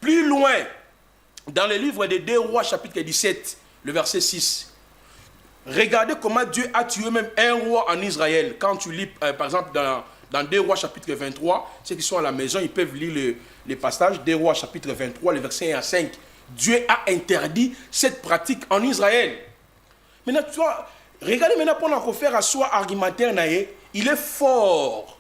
[SPEAKER 2] Plus loin, dans le livre des 2 Rois chapitre 17, le verset 6. Regardez comment Dieu a tué même un roi en Israël. Quand tu lis, par exemple, dans 2 Rois chapitre 23, ceux qui sont à la maison, ils peuvent lire les passages. 2 Rois chapitre 23, le verset 1 à 5. Dieu a interdit cette pratique en Israël. Maintenant, tu vois, regardez maintenant pour en faire à soi argumentaire, il est fort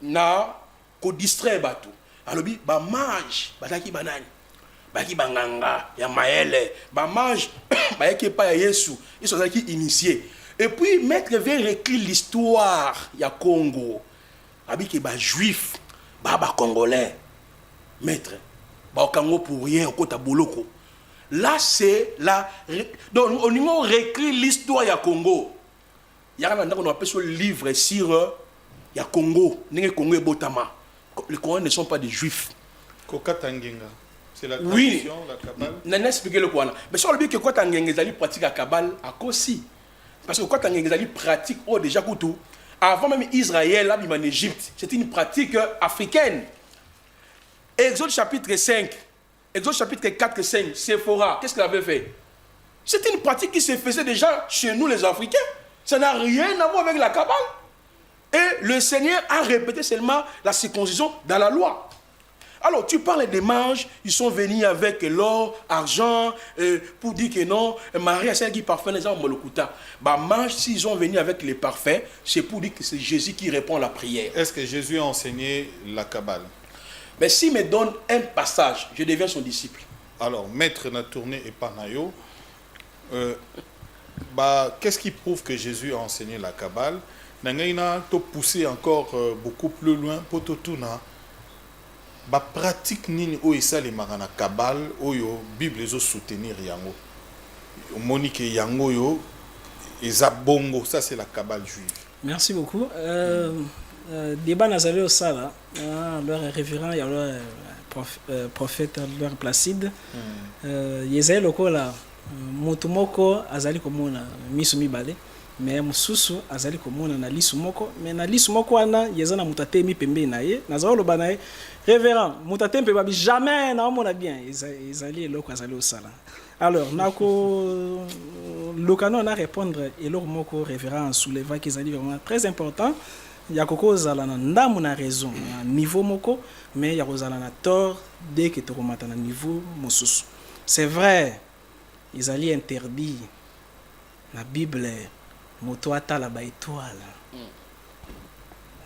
[SPEAKER 2] na ko distraire bateau. Alors, bah mage, bataki banani. Baki banganga, ya maele, ba mage, ba yeke pa ya Yesu, ils sont initiés. Et puis maître vient écrire l'histoire ya Congo. Abiki ba juif, ba congolais. Maître, ba Congo pour rien, kota boloko. Là c'est là donc on niveau réécrit l'histoire ya Congo. Ya kana on appelle ce livre sur ya Congo, ninge Congo et Botama. Les Congolais ne sont pas des juifs.
[SPEAKER 1] Kokatangenga. C'est la tradition, oui. La Kabbale.
[SPEAKER 2] N'a expliqué le quoi. Mais sur le but que quand on pratique la Kabbale, à aussi. Parce que quand on pratique, oh déjà tout. Avant même Israël, là, en Égypte, c'était une pratique africaine. Exode chapitre 5, Exode chapitre 4 et 5, Séphora, qu'est-ce qu'elle avait fait? C'était une pratique qui se faisait déjà chez nous les Africains. Ça n'a rien à voir avec la Kabbale. Et le Seigneur a répété seulement la circoncision dans la loi. Alors, tu parles des mages, ils sont venus avec l'or, argent, pour dire que non, Marie, celle qui parfait les gens, Molokuta. Bah, mages, s'ils sont venus avec les parfums, c'est pour dire que c'est Jésus qui répond à la prière.
[SPEAKER 1] Est-ce que Jésus a enseigné la Kabbale?
[SPEAKER 2] Mais s'il me donne un passage, je deviens son disciple.
[SPEAKER 1] Alors, maître n'a tourné et Panayo, qu'est-ce qui prouve que Jésus a enseigné la Kabbale? Nangaina to pousser encore beaucoup plus loin pour tout na. Ba pratique nini o esale marana Kabbale oyo Bible ezo soutenir yango. Monique yango yo eza bongo, ça c'est la Kabbale juive.
[SPEAKER 3] Merci beaucoup. Débat nazali au sala, leur révérend et leur prophète, leur Placide. Yezali lokola mutu moko azali komona misu mibale, mais mususu azali komona na lisu moko, mais na lisu moko wana yeza na mutu atemi pembeni na ye, nazali loba na ye révérend mutu atemi pembeni jamais na omona bien ezali eloko azali au sala. Alors, nako lokano na répondre eloko moko révérend souleva qui ezali vraiment très important. Ya koko zala na ndamu na raison na niveau moko, mais ya kozala na tort dès que tokomata na niveau mosusu. C'est vrai, ils allaient interdit la Bible moto atala ba étoile.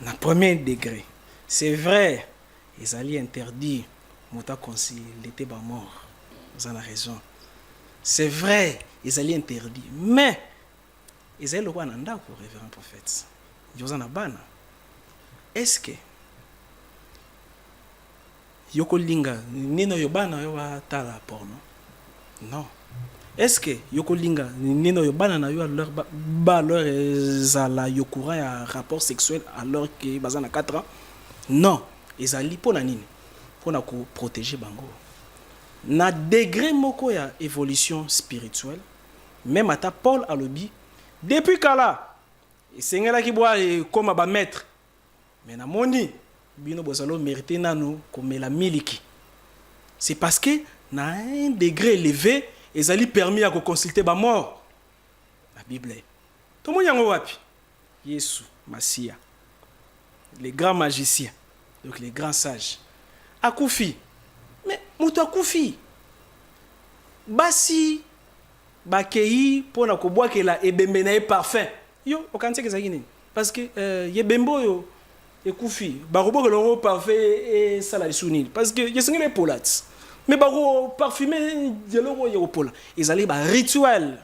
[SPEAKER 3] Na premier degré. C'est vrai, ils allaient interdit moto concilier ba mort. Vous avez raison. C'est vrai, ils allaient interdit, mais ils allaient le voir nanda pour révérend prophète. Josana bana. Est-ce que yoko linga nino yobana yo tala porno? Non. Est-ce que yoko linga nino yobana na yo leur ba leur zala yokura ya rapport sexuel alors que bazana 4 ans? Non. Ezali pona nini? Pona ko protéger bango. Na degré moko ya évolution spirituelle, même ata Paul alobi depuis kala esengela ki boa comme ba maître. Mais na moni bino bozalo mérité nanu comme la miliki. C'est parce que na un degré élevé ezali permis à consulter ba mort. La Bible. To mo yango wapi? Yesu, Masia. Les grands magiciens. Donc les grands sages. Akufi. Mais mutu akufi. Basi bakei pona ko boakela ebembe na e parfum. Yo okanse ke zakini. Parce que yebembo yo ekufi barobo que l'on parfait et ça la sounil parce que je sais les polats mais baro parfumé de l'eau yo pola ils allaient ba rituel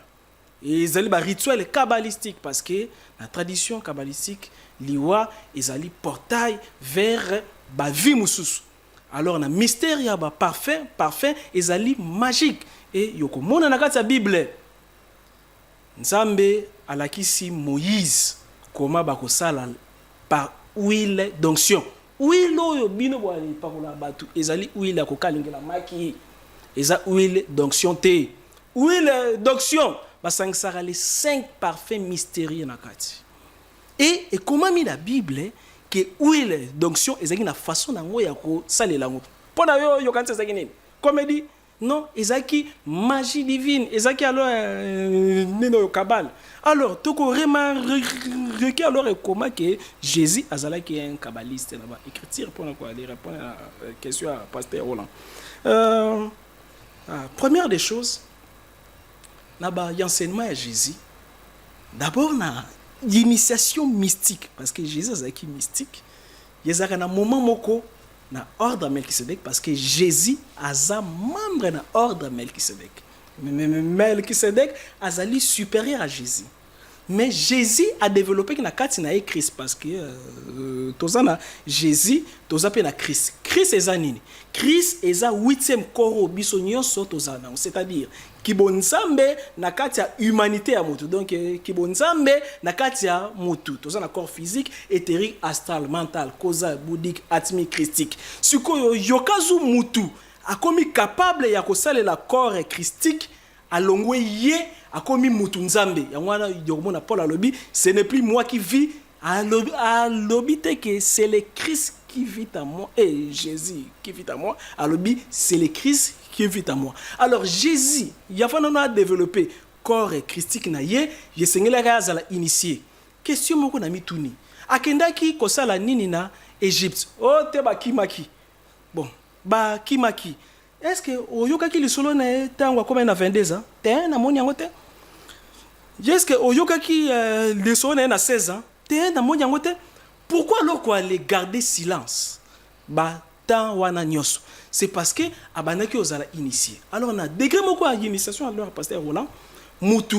[SPEAKER 3] ils allaient ba rituel kabbalistique parce que la tradition kabbalistique liwa ils allaient portail vers ba vie mususu alors na mystère ya ba parfum ils allaient magique et yoko mona na kati ya Bible Nzambe alakisi Moïse comment ba ko sala par huile d'onction. Huile oyo bino bwali pakola batu ezali huile ya kokalingela maki. Eza huile d'onction te. Huile d'onction basangisaka les 5 parfums mystérieux na kati. Et comment mi la Bible que huile d'onction ezali na façon nango ya ko salela ngo. Pona yo kanisa ezali nini? Comédie non, ezaki magie divine, ezaki alors nino kabal. Alors, toko remarquer alors comment que Jésus azala qui est un kabbaliste là-bas. Écriture pour quoi aller répondre à la question à pasteur Roland. Première des choses, là-bas l'enseignement à Jésus. D'abord na l'initiation mystique parce que Jésus azaki mystique. Yezaka na moment moko na ordre Melchisedec parce que Jésus aza membre na ordre Melchisedec. Melchisedec azali supérieur à Jésus. Mais Jésus a développé na kati na Christ parce que tozana Jésus tozape na Christ. Christ eza nini? Christ eza 8e corps biso nyonso tozana, c'est-à-dire kibonzambe na kati ya humanité ya mutu. Donc kibonzambe na kati ya mutu. Tozana corps physique, éthérique, astral, mental, causal, bouddhique, atmique, christique. Sikoyo yokazu mutu akomi capable ya kosalela corps christique alongwe ye akomi mutu nzambe. Yangwana yomona Paul alobi, ce n'est plus moi qui vis, alobi te que c'est le Christ qui vit en moi et Jésus qui vit en moi. Alobi, c'est le Christ qui vit en moi. Alors Jésus, il a fallu développer corps christique na ye, ye sengela azala initié. Question moko na mituni. Akendaki kosala nini na Égypte. Oh te ba kimaki. Bon, ba kimaki. Est-ce que oyokaki lisolo na tango comme na 22 ans? Te na moni yango te. Est-ce que oyokaki lisolo na 16 ans? Te na moni yango te. Pourquoi alors quoi les garder silence? Ba tan wana nyoso. C'est parce que abanaki ozala initié. Alors on a degré moko à initiation alors pasteur Roland mutu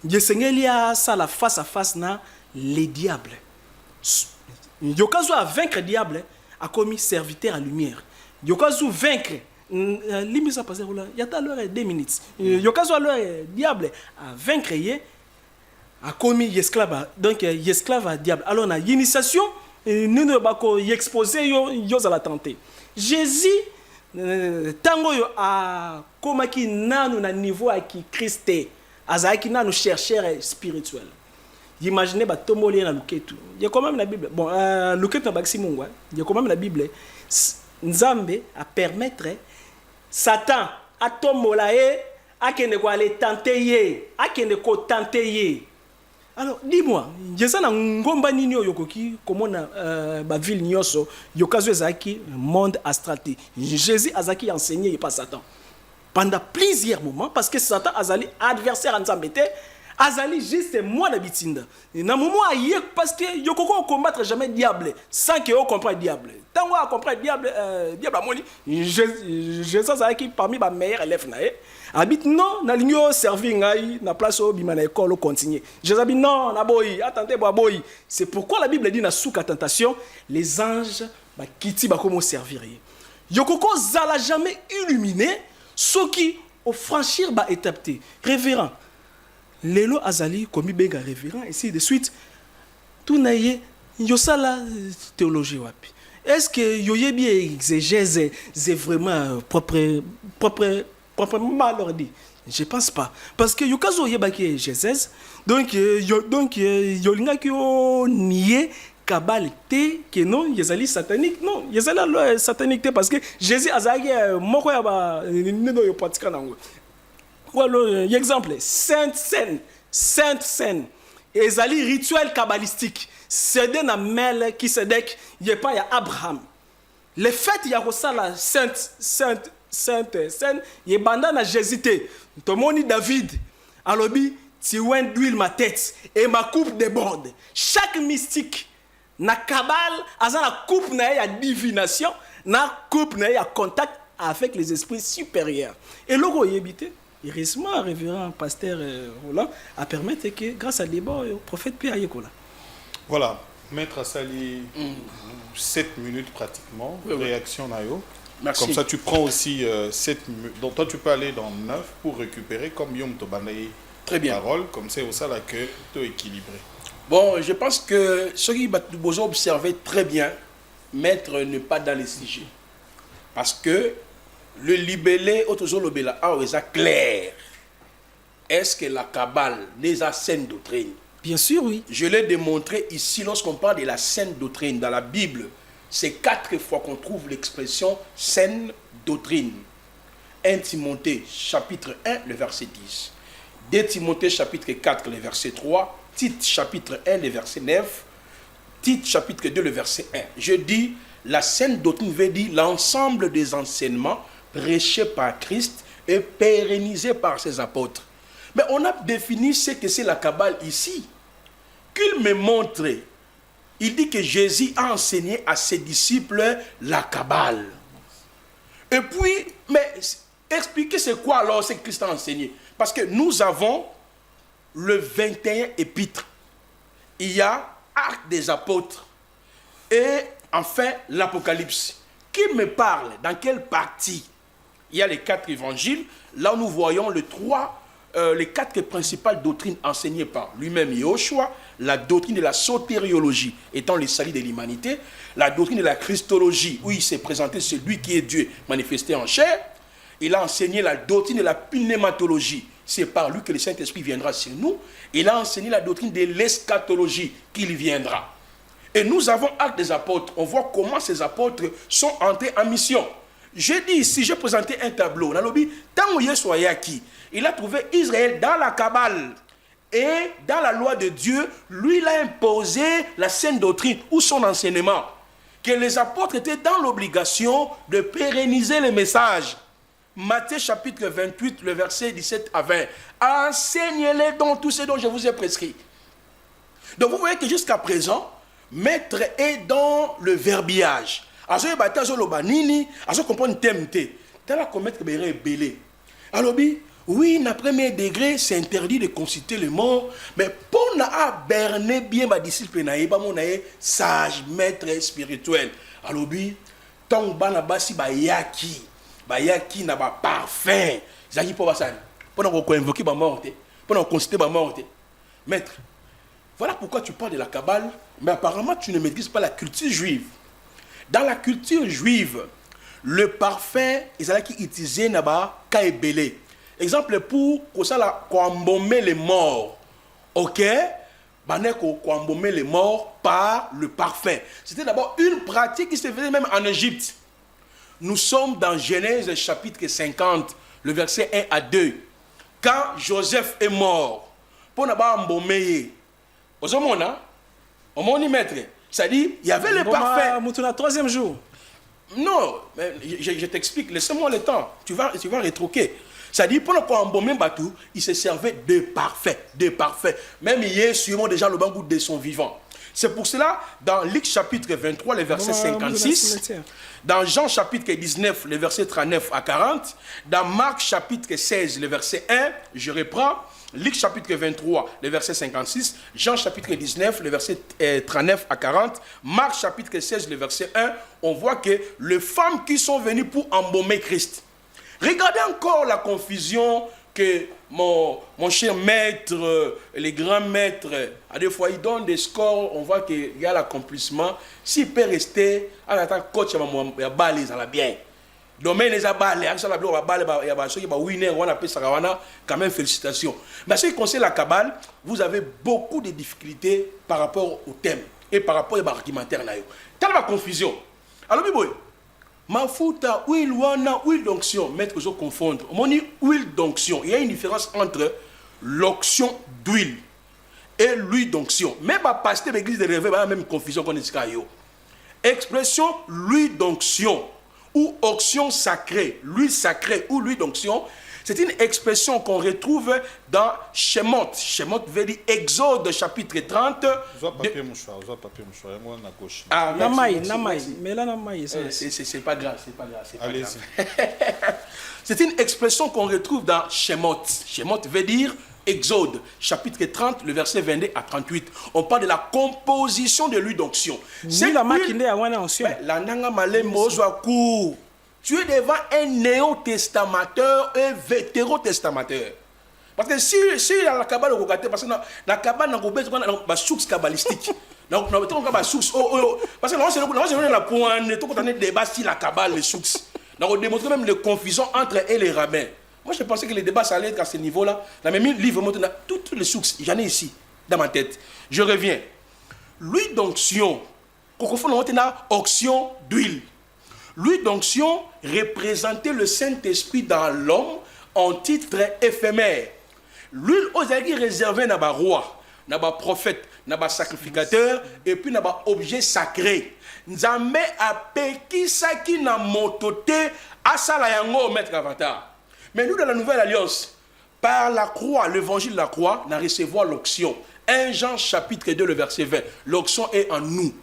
[SPEAKER 3] yesengeli a sala face à face na les diables. Yokazu a vaincre diable a commis serviteur à lumière. Yokazu vaincre limisa pasteur Roland. Yata alors 2 minutes. Yokazu alors diable a vaincre ye a commis esclave, donc esclave à diable. Alors on a initiation, nous ne pouvons pas exposer yo à la tenter. Jésus tango yo a komaki nanu na niveau à qui Christ azaki nanu chercheur spirituel. Imaginez ba tomoli na luketu. Il y a quand même la Bible. Bon, luketu na baxi mungwa. Il y a quand même la Bible. Nzambe a permettre Satan a tomola a kende ko aller tenter ye, a kende ko tenter ye. Alors, dis-moi, Jésus na ngomba nini yokoki komona ba ville nyoso yokazo ezaki monde astral. Jésus azaki enseigné pas Satan. Pendant plusieurs moments parce que Satan azali adversaire en Nzambe te. Azali juste moi d'habitinda. Na moment aïe parce que yokoko combattre jamais diable sans que on comprenne diable. Tant on comprend diable diable amoni Jésus ça qui parmi les meilleurs élèves naé habite non na ligno servir ngai na place au bima na école continuer. Jésus dit non na boy attendez boy. C'est pourquoi la Bible dit na souka tentation les anges ba kiti ba comment servir. Yokoko zala jamais illuminé ceux qui au franchir ba étape révérend. Lelo azali komi benga révérend ainsi de suite tout naye yosala théologie wapi est-ce que yoyebi exégèse c'est vraiment proprement leur dit je pense pas parce que yokazo yebaki exégèse donc yolinga ki o nier kabale te que non yezali satanique non yezali satanique te parce que Jésus azali moko ya ba nino yo pratika nango. Voilà, exemple, Sainte Seine, ezali rituel kabbalistique. C'est un amel qui se dek, y a pas ya Abraham. Le fait y a ça la Sainte Seine, y a bandana Jésus te. Tomoni David, alobi, tu ouen d'huile ma tête et ma coupe déborde. Chaque mystique na kabal, azan la coupe na ya divination, na coupe na ya contact avec les esprits supérieurs. Et logo yebite. Heureusement, révérend pasteur Roland a permis que grâce à débat, le prophète Pierre Yekola.
[SPEAKER 1] Voilà, Maître Assali, 7 minutes pratiquement, réaction Nayo.
[SPEAKER 2] Merci.
[SPEAKER 1] Comme ça, tu prends aussi 7 minutes. Donc, toi, tu peux aller dans 9 pour récupérer comme Yom Tobanaï.
[SPEAKER 2] Très bien.
[SPEAKER 1] Parole, comme c'est au ça là que tu es équilibré.
[SPEAKER 2] Bon, je pense que ce qui va vous observer très bien, Maître n'est pas dans les sujets. Parce que le libellé, toujours le est clair. Est-ce que la Kabbale n'est pas saine doctrine?
[SPEAKER 3] Bien sûr, oui.
[SPEAKER 2] Je l'ai démontré ici lorsqu'on parle de la saine doctrine. Dans la Bible, c'est 4 fois qu'on trouve l'expression saine doctrine. 1 Timothée chapitre 1, le verset 10. 2 Timothée chapitre 4, le verset 3. Tite chapitre 1, le verset 9. Tite chapitre 2, le verset 1. Je dis, la saine doctrine veut dire l'ensemble des enseignements prêché par Christ et pérennisé par ses apôtres. Mais on a défini ce que c'est la Kabbale ici. Qu'il me montre. Il dit que Jésus a enseigné à ses disciples la Kabbale. Et puis, mais expliquez c'est quoi alors ce que Christ a enseigné. Parce que nous avons le 21 épîtres. Il y a Actes des apôtres. Et enfin, l'Apocalypse. Qui me parle? Dans quelle partie? Il y a les 4 évangiles. Là, nous voyons les 4 principales doctrines enseignées par lui-même Yahushua. La doctrine de la sotériologie, étant le salut de l'humanité. La doctrine de la christologie, où il s'est présenté celui qui est Dieu manifesté en chair. Il a enseigné la doctrine de la pneumatologie. C'est par lui que le Saint-Esprit viendra sur nous. Il a enseigné la doctrine de l'eschatologie, qu'il viendra. Et nous avons Actes des apôtres. On voit comment ces apôtres sont entrés en mission. J'ai dit ici, j'ai présenté un tableau. Il a trouvé Israël dans la Kabbale. Et dans la loi de Dieu, lui, il a imposé la saine doctrine ou son enseignement. Que les apôtres étaient dans l'obligation de pérenniser le message. Matthieu chapitre 28, le verset 17 à 20. Enseignez-les dans tout ce dont je vous ai prescrit. Donc vous voyez que jusqu'à présent, Maître est dans le verbiage. Alors, oui, na premier degré, c'est interdit de consulter le mot, mais pour na berner bien ma disciple na eba mon sage maître spirituel. Alors bi tant bana basi ba yaki na ba parfum. Zaki pour ça. Pour na ko invoquer ba morte, pour na consulter ba morte. Maître, Voilà pourquoi tu parles de la Kabbale, mais apparemment tu ne maîtrises pas la culture juive. Dans la culture juive, le parfait, ils allaient utiliser naba kaebele. Exemple pour embaumer les morts. Ok? Embaumer les morts par le parfum. C'était d'abord une pratique qui se faisait même en Égypte. Nous sommes dans Genèse chapitre 50, le verset 1 à 2. Quand Joseph est mort, pour embaumer, c'est-à-dire, il y avait le parfum.
[SPEAKER 3] Le troisième jour.
[SPEAKER 2] Non, mais je t'explique, laisse-moi le temps, tu vas rétroquer. C'est-à-dire, pour embaumer Batou, il se servait de parfum. Même il est sûrement déjà le bon goût de son vivant. C'est pour cela, dans Luc chapitre 23, le verset 56, dans Jean chapitre 19, le verset 39 à 40, dans Marc chapitre 16, le verset 1, je reprends, Luc chapitre 23, le verset 56, Jean chapitre 19, le verset 39 à 40, Marc chapitre 16, le verset 1, on voit que les femmes qui sont venues pour embaumer Christ. Regardez encore la confusion que mon cher maître, les grands maîtres, à des fois ils donnent des scores, on voit qu'il y a l'accomplissement. S'il peut rester, en attendant coach, il y a balé, ça va bien. Domaine les a balé, il y a ceux qui ont winner, on appelle ça quand même félicitations. Mais ce qui concerne la Kabbale, vous avez beaucoup de difficultés par rapport au thème et par rapport à l'argumentaire. Quelle est la confusion? Alors, Biboy, Mafuta, huile wana, huile d'onction. Maître, je confondre. On dit huile d'onction. Il y a une différence entre l'onction d'huile et l'huile d'onction. Même à pasteur de l'église de Réveil, il y a la même confusion qu'on dit. Expression l'huile d'onction ou onction sacrée, l'huile sacrée ou l'huile d'onction, c'est une expression qu'on retrouve dans Shemot. Shemot veut dire Exode chapitre 30.
[SPEAKER 1] Papier mouchoir, papier mouchoir. Moi, à gauche.
[SPEAKER 2] Ah,
[SPEAKER 3] Mais là,
[SPEAKER 2] c'est pas grave, c'est pas grave.
[SPEAKER 1] Allez-y.
[SPEAKER 2] C'est une expression qu'on retrouve dans Shemot. Shemot veut dire Exode, chapitre 30, le verset 22 à 38. On parle de la composition de l'huile d'onction.
[SPEAKER 3] C'est la maquine à wana onction.
[SPEAKER 2] La nanga malemo soit court. Tu es devant un néo-testamateur, un vétéro-testamateur. Parce que si la Kabbale au côté, parce que la Kabbale n'a pas source kabbalistique. Donc, on a pas source. Parce que là, on la pointe, tout le débat si la Kabbale les sources. Donc, on démontre même les confusions entre eux et les rabbins. Moi, je pensais que les débats, ça allait être à ce niveau-là. Dans mes livres, toutes les sources, j'en ai ici, dans ma tête. Je reviens. L'huile d'onction, qu'on confond onction d'huile. L'huile d'onction représentait le Saint-Esprit dans l'homme en titre éphémère. L'huile aux aiguilles réservée n'a pas roi, n'a pas prophète, n'a pas sacrificateur, et puis n'a pas objet sacré. Nzambe a peki saki na motote asala yango maître avatar. Mais nous, dans la Nouvelle Alliance, par la croix, l'évangile de la croix, nous recevons l'onction. 1 Jean chapitre 2, le verset 20. L'onction est en nous.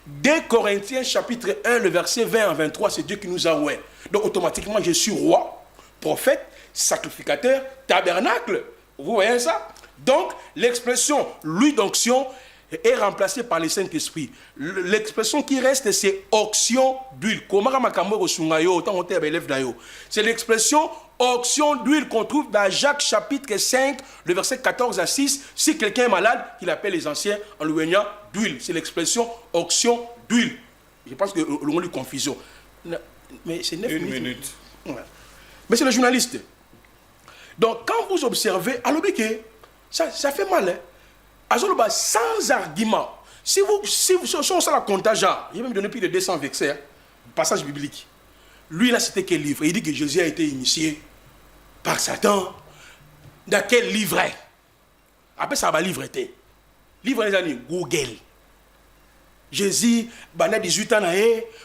[SPEAKER 2] 2 Corinthiens chapitre 1, le verset 20 à 23, c'est Dieu qui nous a oué. Donc automatiquement, je suis roi, prophète, sacrificateur, tabernacle. Vous voyez ça? Donc l'expression l'huile d'onction est remplacée par le Saint-Esprit. L'expression qui reste, c'est onction d'huile. C'est l'expression onction d'huile qu'on trouve dans Jacques chapitre 5, le verset 14 à 6. Si quelqu'un est malade, qu'il appelle les anciens en lui d'huile. C'est l'expression onction d'huile. Je pense que l'on a eu confusion. Mais c'est 9 minutes.
[SPEAKER 1] Une minute.
[SPEAKER 2] Ouais. Mais c'est le journaliste. Donc quand vous observez, alors ça fait mal. Hein? Sans argument. Si on la comptage, il va me donner plus de 200 versets, hein, passage biblique. Lui, là, c'était quel livre? Il dit que Jésus a été initié par Satan. Dans quel livre? Après, ça va livre était. Livre les années, Google. Jésus, il a 18 ans,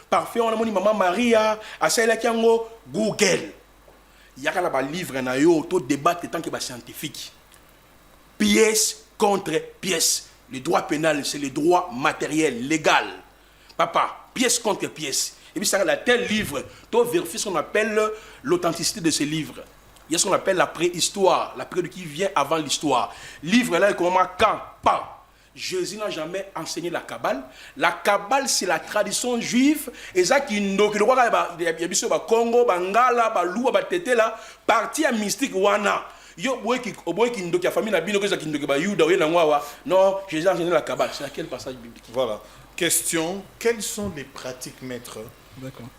[SPEAKER 2] parfait, on a dit maman Maria, à celle qui a Google. Il y a un livre, il y a un débat tant que scientifique. Pièce contre pièce. Le droit pénal, c'est le droit matériel, légal. Papa, pièce contre pièce. Et puis, ça, dans tel livre, tu vérifies ce qu'on appelle l'authenticité de ce livre. Il y a ce qu'on appelle la préhistoire, la période qui vient avant l'histoire. Livre là, comment quand pas. Jésus n'a jamais enseigné la Kabbale. La Kabbale, c'est la tradition juive. Et ça qui nous Congo, Bangala, Balou, Tete là, partie à mystique wana. Yo boy ki ndoki famille na bino que ça ki ndoki ba Yuda ou na ngwa non, Jésus a enseigné la Kabbale. C'est à quel passage biblique?
[SPEAKER 1] Voilà. Question, quelles sont les pratiques maîtres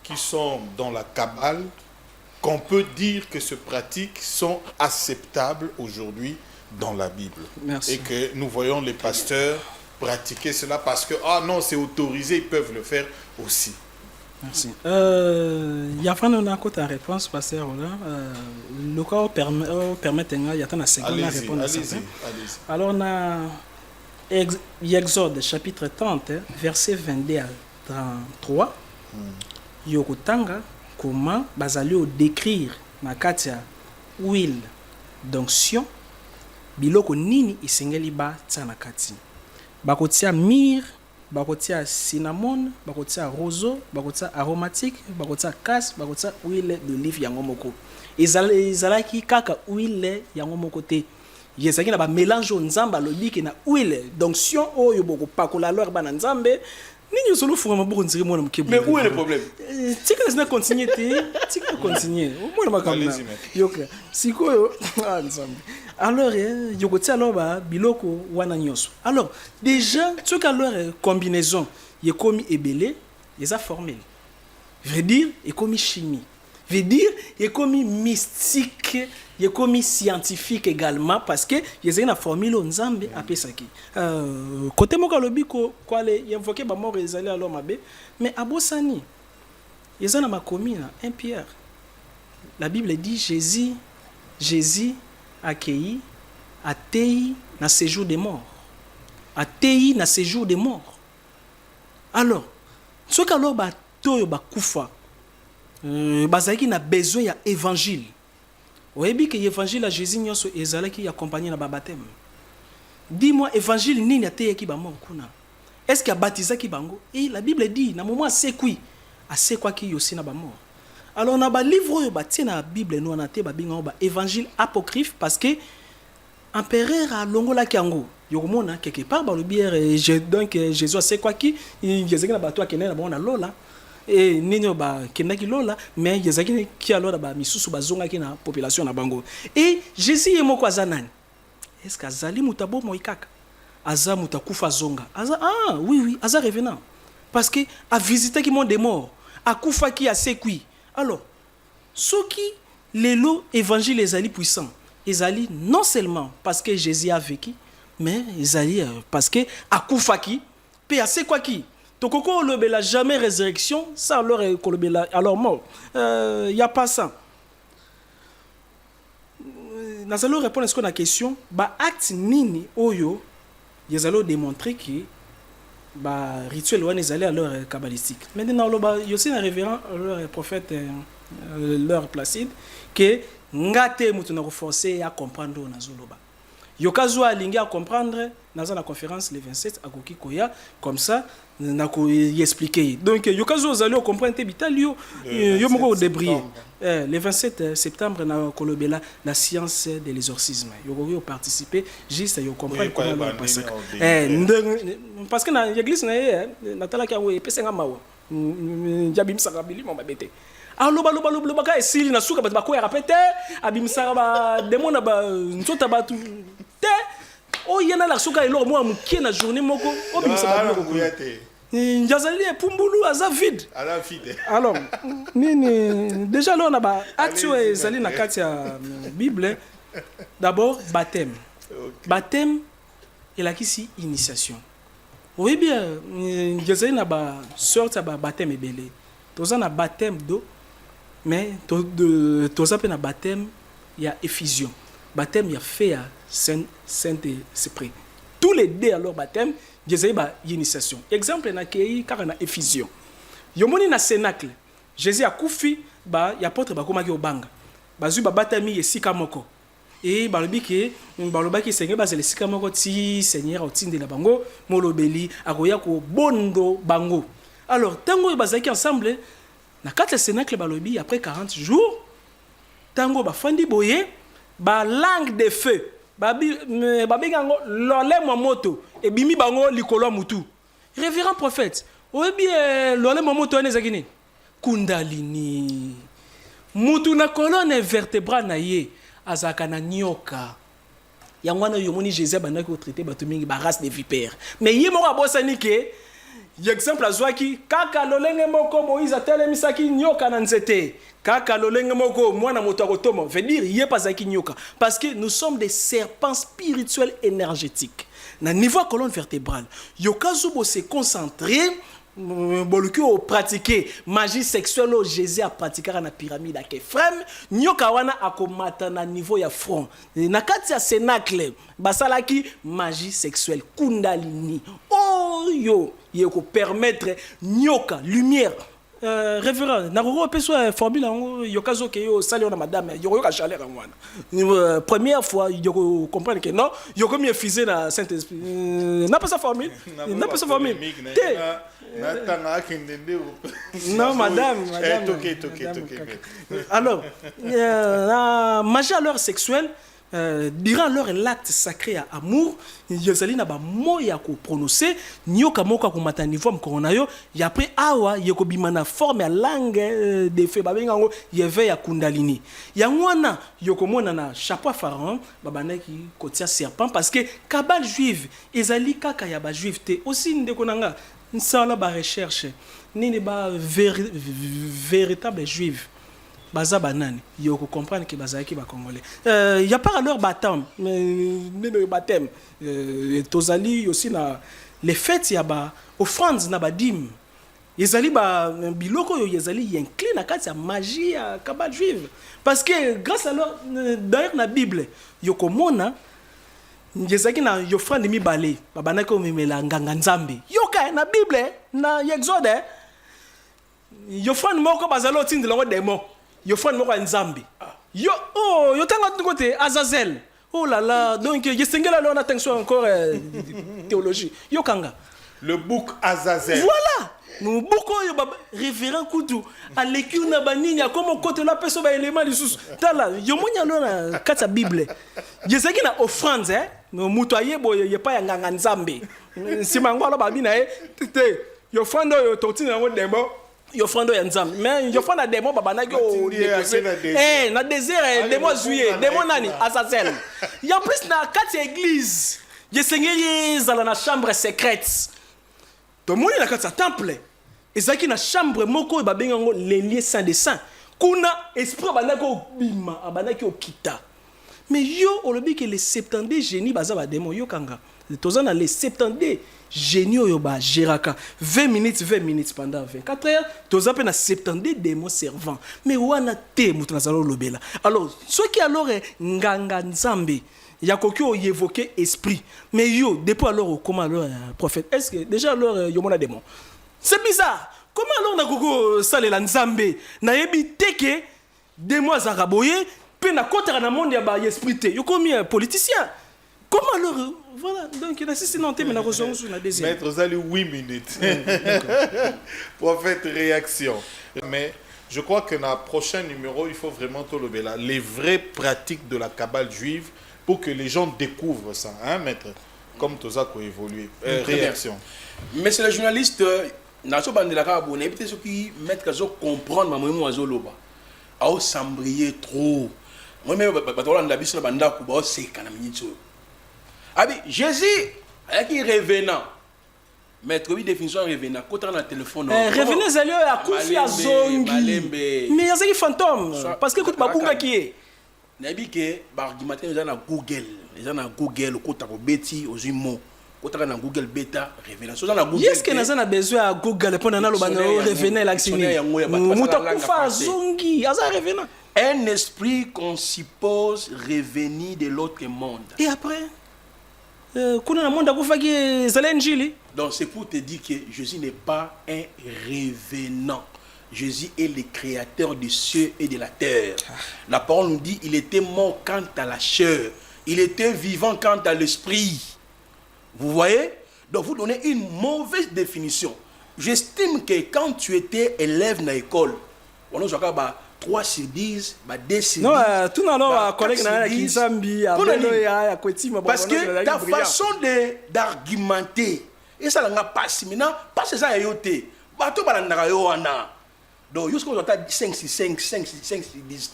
[SPEAKER 1] qui sont dans la Kabbale qu'on peut dire que ces pratiques sont acceptables aujourd'hui dans la Bible?
[SPEAKER 3] Merci.
[SPEAKER 1] Et que nous voyons les pasteurs pratiquer cela parce que, ah non, c'est autorisé, ils peuvent le faire aussi.
[SPEAKER 3] Merci. Il y a vraiment une réponse, pasteur. Le cas permet il y a une seconde réponse.
[SPEAKER 1] Allez-y.
[SPEAKER 3] Alors, on a Exode chapitre 30, verset 22 à 33. Yokotanga, comment bazali au décrire na katia huile d'onction, biloko nini isengeli ba tsana kati. Bakotia myrrhe, bakotia cinnamon, bakotia roseau, bakotia aromatique, bakotia casse, bakotia huile d'olive yango moko. Ezalaki kaka huile yango moko te. Yezaki na ba mélange nzamba lobiki na huile d'onction oyo boko pakola lor bana nzambe. Nini solo fuma beaucoup ndiri mona mkebu.
[SPEAKER 2] Mais où est le problème?
[SPEAKER 3] Tika na continuer te, tika continuer. Mona makamna. Yoka. Sikoyo nzambe. Alors yokoti alors ba biloko wana nyoso. Alors déjà ce qu'alors combinaison yekomi ebele, les a formel. Veut dire yekomi chimie. Veut dire yekomi mystique, yekomi scientifique également parce que yezaki na formule nzambe apesaki. Côté moka lobiko kwale invoquer ba mort ezali alors mabe, mais abosani yezana makomi na 1 Pierre. La Bible dit Jésus accueilli atei na séjour des morts. Atei na séjour des morts. Alors, ce qu'alors ba toyo ba kufa bazaki na besoin ya évangile. Oyebi que évangile à Jésus nyoso ezalaki accompagné na ba baptême. Dis-moi évangile nini ateyaki ba mort kuna. Est-ce qu'il a baptisé ki bango? Et la Bible dit na moment asekui asekwaki yosi na ba mort. Alors on a ba livre oyo batie na Bible no na te ba binga ba évangile apocryphe parce que empereur a longola kiango yokomona quelque part ba le bière donc Jésus asekwaki yezeki na bato akene na bona lola et nino ba kenaki lola mais yezeki ki alola ba misusu bazonga ki na population na bango et Jésus yemoko azanani est-ce que azali mutabo moikaka aza mutakufa zonga aza oui aza revenant parce que a visité qui monde des morts a kufa ki a sekui. Alors ceux qui l'élo évangile ezali puissant ezali non seulement parce que Jésus a vécu mais ezali parce que a kufa ki pe a sekwa ki tokoko lobela jamais résurrection ça alors kolobela alors mort y a pas ça. Nous allons répondre à la question ba acte nini oyo yezalo démontrer que ba rituel wana ezali alors kabbalistique. Maintenant loba yosi na révérend leur prophète leur Placide que ngate mutu na forcer à comprendre na zoloba. Yokazo alingi à comprendre dans la conférence le 27 à Koki Koya comme ça na ko expliquer. Donc yokazo zali comprendre te bitalio yo moko débrier. Le 27 septembre na kolobela la science de l'exorcisme. Yo participer juste yo comprendre comment on passe. Parce que na l'église na tala ka we pesenga mawa. Njabim sakabili mo babete. Loba ka esili na suka ba ko rapete abimsaka ba demona ba nsota ba tu te o yena la suka elo mo amukie na journée moko o bimsaka ba ko kuyate. Njazali pumbulu aza vide. Alors nini déjà là on a ba action ezali na kati ya Bible. D'abord baptême. Baptême et la kisi initiation. Oui bien njazali na ba sorte ba baptême ebele. Toza na baptême d'eau mais toza pe na baptême il y a effusion. Baptême il y a fait à Saint-Esprit. Tous les deux alors baptême Jésus ba initiation. Exemple na kei car na effusion. Yomoni na cénacle. Jésus a kufi ba ya apôtre ba komaki obanga. Bazu ba batami esika moko. Et balobiki balobaki Seigneur ba zele sika moko ti Seigneur otindela bango molobeli akoya ko bondo bango. Alors tango bazaki ensemble na kati cénacle balobi après 40 jours tango ba fandi boye ba langue de feu babengango lole mwa moto ebimi bango likolo mutu. Révérend prophète oyebi lole mwa moto ene ezaki nini kundalini mutu na colonne vertébrale na ye azaka na nyoka. Yangwana yomoni Jésus bandaki ko traiter bato mingi ba race de vipères. Mais yé moko abosani ke exemple azwaki kaka lolenge moko Moïse atelemisaki nyoka na nzete. Kaka lolenge moko mwana moto akotoma veut dire yé pasaki nyoka parce que nous sommes des serpents spirituels énergétiques. Na niveau colonne vertébrale, yokazu bo se concentrer boluki o pratiquer magie sexuelle au Jésus a pratiqué na pyramide à Kefrem nyoka wana akomata na niveau ya front na kati ya cenacle basalaki magie sexuelle kundalini oyo yeko permettre nyoka lumière révérend na roro peso formule yokazo ke yo sali na madame yoko ka chaleur ngwana première fois yoko comprendre que non yoko mieux fusé na Saint-Esprit n'a pas sa formule n'a pas sa formule non madame alors la magie à l'heure sexuelle durant leur acte sacré à amour yozali na ba moya ko prononcer nyoka moko ko mata niveau mkorona yo ya après awa yeko bimana forme ya langue de feu babengango yeve ya kundalini ya ngwana yoko mona na chapeau pharaon babanaki kotia serpent parce que kabale juive ezali kaka ya ba juive te aussi ndeko nanga nsala ba recherche nini ba véritable juive baza banane yoko comprendre que bazaki ba congolais y a pas alors baptême mais baptême tozali aussi na les fêtes ya ba offrande na ba dîme ezali ba biloko yo ezali incline na kati ya magie ya kabale juive parce que grâce à leur d'ailleurs na bible yoko mona ngezaki na offrande mibale babanaki omemela nganga nzambe yoka na bible na exode offrande moko bazalo otindela ngo démon yo frère moko nzambi yo oh yo tanga de côté Azazel oh là là donc je singela là on attention encore théologie yo kanga
[SPEAKER 1] le bouc Azazel
[SPEAKER 3] voilà nous bouc yo révérend Kudu à l'équipe na banini comme côté la personne ba élément lisusu tala yo monya lo na kata bible je sais na offrande no muto ayebo ye pa ya nganga nzambe simango lo ba bina te yo frère yo totina ngo dembo yo frando ya nzambe mais yo franda démon babanaki o déposer na désert démon juillet démon nani Azazel ya plus na kati église je sengeli zala na chambre secrète to moni na kati temple ezaki na chambre moko babengango les lieux saints des saints kuna esprit babanaki obima abanaki okita mais yo olobi que les 70 génies baza ba démon yo kanga tozana les 70 génie oyo ba geraka 20 minutes pendant 24 heures toza pe na 70 démons servants mais wana te mutu nazalo lobela alors ce qui alors nganga nzambe ya koki o évoquer esprit mais yo depuis alors comment alors prophète est-ce que déjà alors yo mona démon c'est bizarre comment alors na koko salela nzambe na yebi teke démons zaraboye pe na kotara na monde ya ba esprit te yo komi politicien. Comment alors voilà donc il a assisté non mais la raison sur la deuxième.
[SPEAKER 1] Maître Zali 8 minutes. Prophète réaction. Mais je crois que dans le prochain numéro il faut vraiment tout le là les vraies pratiques de la cabale juive pour que les gens découvrent ça hein maître comme tout ça qui évolue réaction.
[SPEAKER 2] Mais c'est le journaliste naso bandela ka abonné peut-être ceux qui mettre kazo comprendre ma moyo azo loba. Ao sambrier trop. Moi même batola ndabiso banda ku ba c'est kana minitso. Abi Jésus qui revenant maître oui définition revenant quand on a téléphone
[SPEAKER 3] revenant zalio ya kufi ya zongi mais ya zaki fantôme parce que écoute babunga qui est
[SPEAKER 2] nabi ke ba argumenter les na Google kota ko beti ozimo kota na Google beta revenant so na Google
[SPEAKER 3] est-ce que na na besoin à Google pour na lo bana revenant l'accini muta kufa zongi aza revenant
[SPEAKER 2] un esprit qu'on suppose revenir de l'autre monde
[SPEAKER 3] et après donc
[SPEAKER 2] c'est pour te dire que Jésus n'est pas un revenant. Jésus est le créateur des cieux et de la terre. La parole nous dit il était mort quant à la chair, il était vivant quant à l'esprit. Vous voyez? Donc vous donnez une mauvaise définition. J'estime que quand tu étais élève dans l'école, on a 3 sur 10, 2 sur 10.
[SPEAKER 3] Non, tout le monde collègue qui Zambi,
[SPEAKER 2] parce que ta façon d'argumenter, et ça n'a pas si maintenant, parce que ça a été, bateau balandara yo wana. Donc, jusqu'à 5 sur 5, 5 sur 10.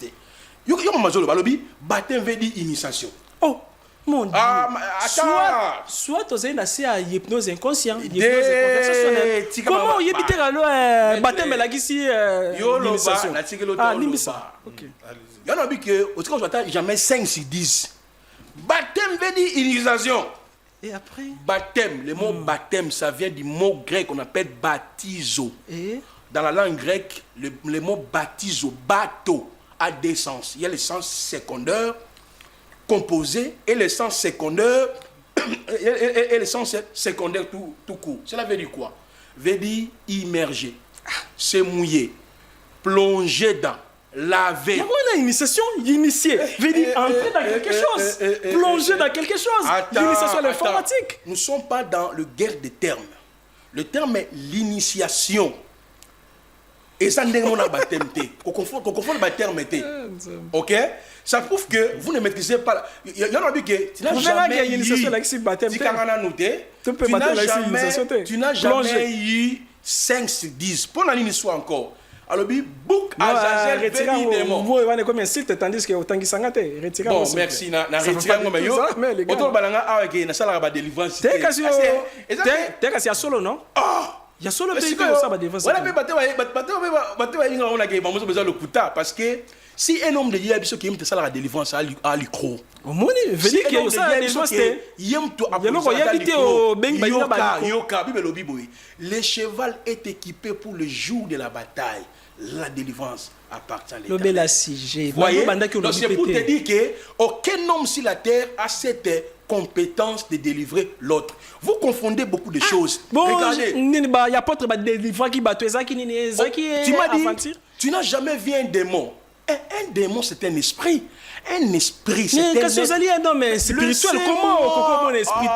[SPEAKER 2] Yo mazolo balobi baptême veut dire initiation.
[SPEAKER 3] Oh, mon Dieu.
[SPEAKER 2] Attends.
[SPEAKER 3] Soit tu as une hypnose inconsciente,
[SPEAKER 2] Comment
[SPEAKER 3] comment il y a alors baptême la ici
[SPEAKER 2] l'initiation. Ah,
[SPEAKER 3] l'initiation.
[SPEAKER 2] OK. Il y en a que au cas où jamais 5 sur 10. Baptême veut dire initiation.
[SPEAKER 3] Et après
[SPEAKER 2] baptême, le mot baptême, ça vient du mot grec qu'on appelle baptizo.
[SPEAKER 3] Et
[SPEAKER 2] dans la langue grecque, le mot baptizo, bateau, a deux sens. Il y a le sens secondaire, composé, et le sens secondaire, et le sens secondaire tout court. Cela veut dire quoi? Veut dire immerger, se mouiller, plonger dans, laver.
[SPEAKER 3] Il y a une initiation, initier, veut dire entrer dans quelque chose, plonger dans quelque chose. L'initiation à l'informatique.
[SPEAKER 2] Nous ne sommes pas dans le guerre des termes. Le terme est l'initiation. Et ça n'est pas baptême. On confond le baptême. Ok? Ça prouve que vous ne maîtrisez pas. Il y en a dit que tu n'as jamais eu. Tu n'as jamais eu 5 sur 10. Pour l'année soit encore. Alors, book Azazel veut dire des mots.
[SPEAKER 3] Vous avez comme un site tandis que autant sangate.
[SPEAKER 2] Bon, merci. Na retire moi yo. Auto balanga avec na sala ba délivrance.
[SPEAKER 3] T'es kasi solo non? Il y a solo pays comme ça va défense.
[SPEAKER 2] Voilà, mais on a besoin de kuta parce que si un homme de Dieu qui aime ça la délivrance à l'icro.
[SPEAKER 3] Au monde veut dire que ça la délivrance c'est
[SPEAKER 2] yem to le cheval est équipé pour le jour de la bataille. La délivrance appartient à l'État.
[SPEAKER 3] Voyez,
[SPEAKER 2] c'est pour te dire qu'aucun homme sur la terre a cette compétence de délivrer l'autre. Vous confondez beaucoup de choses.
[SPEAKER 3] Bon,
[SPEAKER 2] regardez.
[SPEAKER 3] Il y a pas de délivrance qui bat
[SPEAKER 2] tu m'as dit, tu n'as jamais vu un démon. Un démon, c'est un esprit. Un esprit, c'est un
[SPEAKER 3] esprit. Un homme spirituel. Comment on est esprit?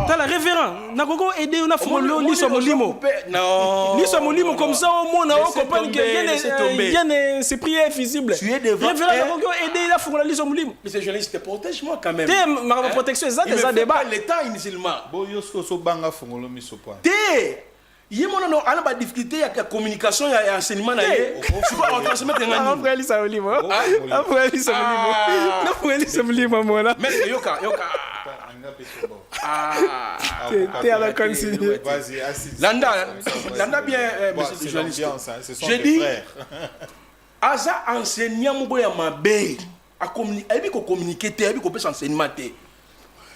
[SPEAKER 3] T'as la révérend. N'a pas aidé on a fait ni sur molimo.
[SPEAKER 2] Non.
[SPEAKER 3] Ni sur molimo comme ça au monde on comprend que il y a un esprit invisible.
[SPEAKER 2] Tu es devant.
[SPEAKER 3] Révérend n'a pas aidé la faut ni sur molimo.
[SPEAKER 2] Mais ces journalistes protège-moi quand même.
[SPEAKER 3] T'es ma protection exact des débats.
[SPEAKER 2] L'État initialement.
[SPEAKER 1] Bon yosko so banga fongolo miso point.
[SPEAKER 2] T'es il y a une difficulté avec la communication et l'enseignement. Tu vas transmettre un
[SPEAKER 3] après Alice Olimo. Après Alice Olimo. Après Alice Olimo moi.
[SPEAKER 2] Mais yoka.
[SPEAKER 3] T'es à la consigne.
[SPEAKER 1] Vas-y, assise.
[SPEAKER 2] Landa bien, monsieur le journaliste.
[SPEAKER 1] Je dis,
[SPEAKER 2] Aza enseignant mon boy à ma baie. À communiquer, à enseignement.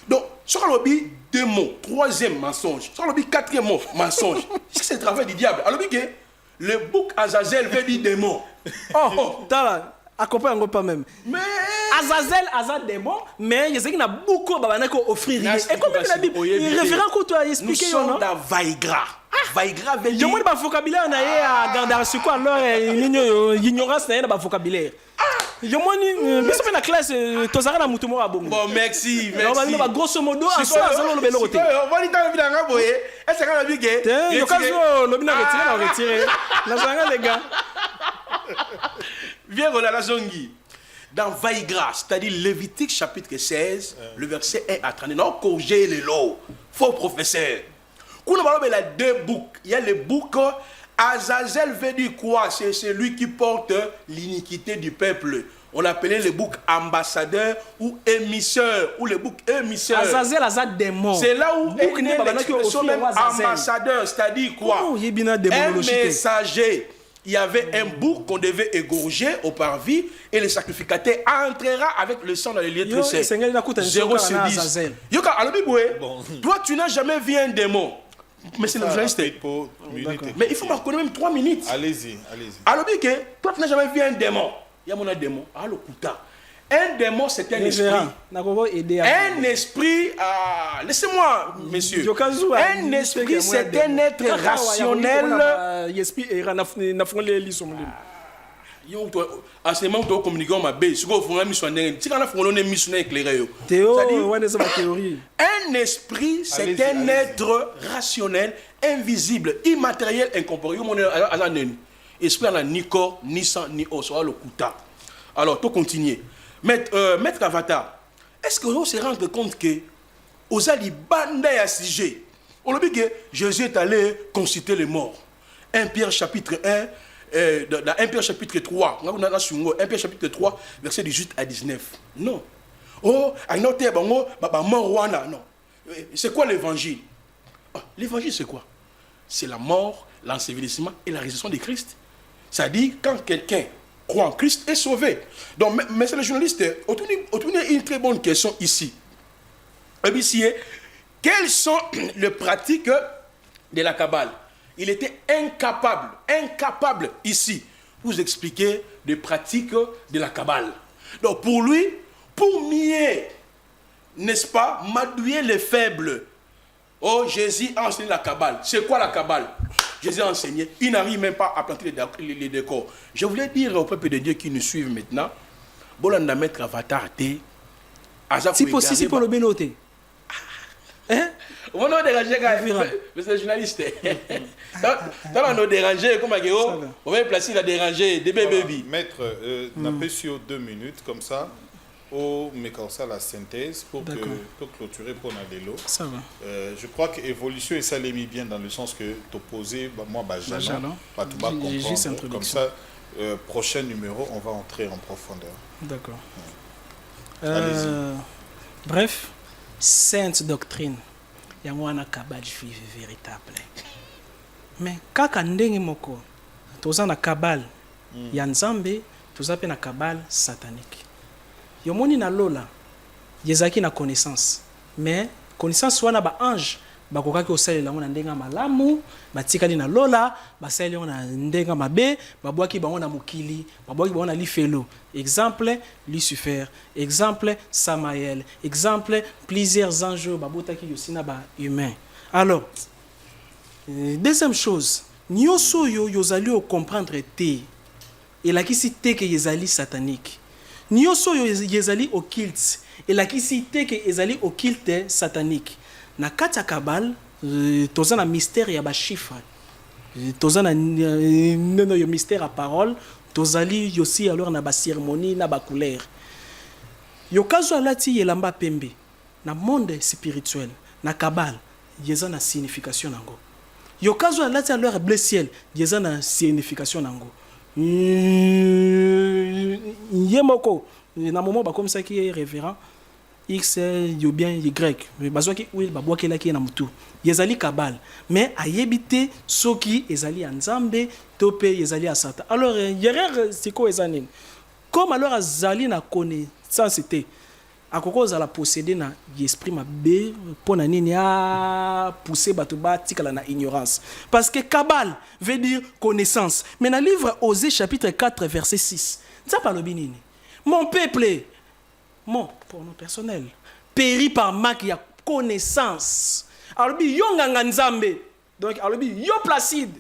[SPEAKER 2] Donc, sur le lobby, 2 mots. 3e mensonge. Sur le lobby, 4e mot, mensonge. C'est le travail du diable. Alors, le bouc Azazel veut dire des mots.
[SPEAKER 3] Oh, t'as là. Accompagne pas même.
[SPEAKER 2] Mais
[SPEAKER 3] Azazel des mots, mais il y a beaucoup de offrir. Et comme la Bible, il référent que tu as expliqué.
[SPEAKER 2] Nous sommes dans Vaïgra. Vaïgra veut dire.
[SPEAKER 3] Il y a un vocabulaire à garder sur quoi alors l'ignorance n'est pas vocabulaire. Il y a un la classe, tu as un mouton à bon.
[SPEAKER 2] Bon, merci.
[SPEAKER 3] Grosso modo, à soi, ça le bélo.
[SPEAKER 2] On va dire que tu est-ce que tu as vu que
[SPEAKER 3] il y a un retiré. Les gars.
[SPEAKER 2] Viens, la Zongi. Dans Vaïgra, c'est-à-dire Lévitique chapitre 16, le verset 1 à 30. Non, corriger les lots. Faux professeur. Quand on parle de 2 boucs, il y a le bouc. Azazel veut dire quoi? C'est celui qui porte l'iniquité du peuple. On appelait le bouc ambassadeur ou émisseur. Ou le bouc émisseur.
[SPEAKER 3] Azazel, démon.
[SPEAKER 2] C'est là où est né l'expression même ambassadeur. C'est-à-dire quoi? Un messager. Il y avait un bouc qu'on devait égorger au parvis et le sacrificateur entrera avec le sang dans les lieux très saints. 0 sur 10. Yoka, alors, toi, tu n'as jamais vu un démon. Mais c'est le journaliste. Mais il faut m'en connaître même 3 minutes.
[SPEAKER 1] Allez-y.
[SPEAKER 2] Alors, toi, tu n'as jamais vu un démon. Il y a mon démon. Alors, Kouta. Un démon, c'est un esprit. Un esprit, laissez-moi, messieurs. Un esprit, c'est un être rationnel. Enseignement tu communiquer ma base ce qu'on fait mission si quand on a mission éclairé un esprit c'est un être rationnel invisible immatériel incorporel mon esprit n'a ni corps ni sang ni os soit le kuta. Alors tu continuer maître Avatar, est-ce que vous se rendre compte que aux alibanda ya sujet on le dit que Jésus est allé consulter les morts. 1 Pierre chapitre 1 dans 1 Pierre chapitre 3, 1 Pierre chapitre 3, verset 18 à 19. Non. Oh, non. C'est quoi l'évangile? L'évangile, c'est quoi? C'est la mort, l'ensevelissement et la résurrection de Christ. C'est-à-dire, quand quelqu'un croit en Christ, est sauvé. Donc, mais c'est le journaliste, une très bonne question ici. Quelles sont les pratiques de la Kabbale? Il était incapable ici, vous expliquer les pratiques de la Kabbale. Donc pour lui, pour mieux, n'est-ce pas, m'adouiller les faibles. Oh, Jésus a enseigné la Kabbale. C'est quoi la Kabbale? Jésus a enseigné. Il n'arrive même pas à planter les décors. Je voulais dire au peuple de Dieu qui nous suivent maintenant, Bolanda mettre avatar.
[SPEAKER 3] Si possible, si pour le bénoter.
[SPEAKER 2] Hein? On a dérangé quand c'est le journaliste. Quand on a dérangé, comme on va placer la dérangé des bébés.
[SPEAKER 1] Maître, n'a pas sur 2 minutes comme ça, au ça la synthèse pour clôturer pour Nadelo. Ça va. Je crois que évolution et ça l'est mis bien dans le sens que t'opposer, moi, comme ça, prochain numéro, on va entrer en profondeur.
[SPEAKER 3] D'accord. Bref. Sainte doctrine, il y a un Kabbale juif véritable. Mais quand on moko, tous na Kabbale, il y a Nzambe, tous na Kabbale satanique. Yomoni na lola, yezaki na connaissance, mais connaissance wana ba ange, bakokaki osalela ngo na ndenga malamu, batikali na lola, basalela ngo na ndenga mabe, babwaki bango na mokili, babwaki bango na lifelo. Exemple, Lucifer. Exemple, Samaël. Exemple, plusieurs anges, babotaki yosina ba humain. Alors, deuxième chose, nyoso yo yozali o comprendre te. Et la kisi te que yezali satanique. Nyoso yo yezali occulte. Et la kisi te que yezali occulte satanique. Na kati ya Kabbale, toza na mystère ya ba chiffre. Toza na yo mystère à parole. Tozali yosi alors na ba cérémonie na ba couleur. Yokazo alati yelamba pembe na monde spirituel na Kabbale yeza na signification nango. Yokazo alati alors bleu ciel yeza na signification nango. Yemoko na moment ba comme ça qui est révérend X yo bien Y mais bazwaki oui ba bwakela ki na mutu yezali Kabbale mais ayebite soki ezali ya Nzambe topé ezali ya Satan. Alors yerere siko ezanine comme alors azali na connaissance c'était akoko zala posséder na esprit mabe pona nini a pousser bato ba tikala na ignorance parce que Kabbale veut dire connaissance. Mais dans le livre Osée chapitre 4 verset 6 ça parle bien nini mon peuple mon pronom personnel périt par manque de connaissance. Alors yo nganga Nzambe donc alors yo placide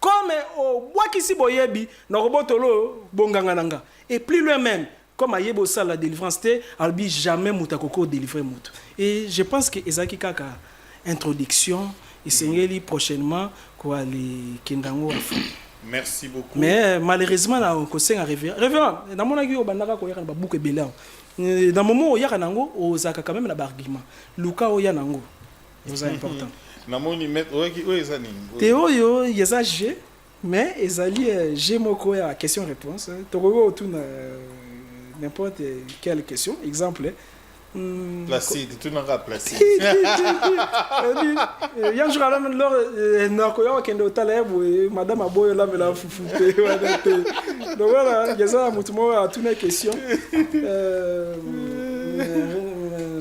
[SPEAKER 3] comme au bois qui si boyebi na robotolo bonganga nanga et plus loin même comme ayebo ça la délivrance té alors jamais mutakoko délivrer mutu. Et je pense que ezaki kaka introduction et sengeli prochainement quoi les kindango afa.
[SPEAKER 1] Merci beaucoup.
[SPEAKER 3] Mais malheureusement na kosenga révérend na monaki yo bandaka ko yaka ba bouke belao. Dans le moment où il y a un ango, on a quand même un argument. Luka où il y a un ango, c'est important.
[SPEAKER 1] Namoni mettre où est-ce
[SPEAKER 3] Théo yo yezage, mais ezali j'ai moko ya question réponse. Toko tout n'importe quelle question. Exemple.
[SPEAKER 1] Placide, tu n'auras placide.
[SPEAKER 3] Yann jour là lors nakoya kende otala madame aboyo là me la foufoute. Donc voilà, yeza mutumo a toutes les questions.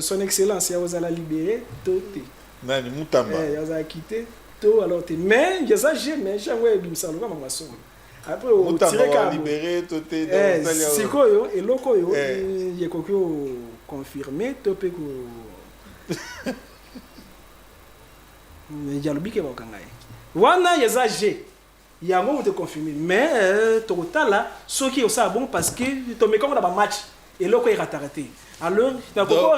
[SPEAKER 3] Son excellence ya ozala libéré toté.
[SPEAKER 1] Nani mutamba.
[SPEAKER 3] Yaza quitté to alors te mais yeza jamais jamais bimsa lo kama maso. Après au
[SPEAKER 1] mutamba libéré toté
[SPEAKER 3] dans Italie. Sikoyo et lokoyo yekokyo confirmé topé ko yalobike ba kangaye wana yeza G yango mo te confirmer mais tokotala soki osa bon parce que to me comme na ba match et loko iratarate alors na koko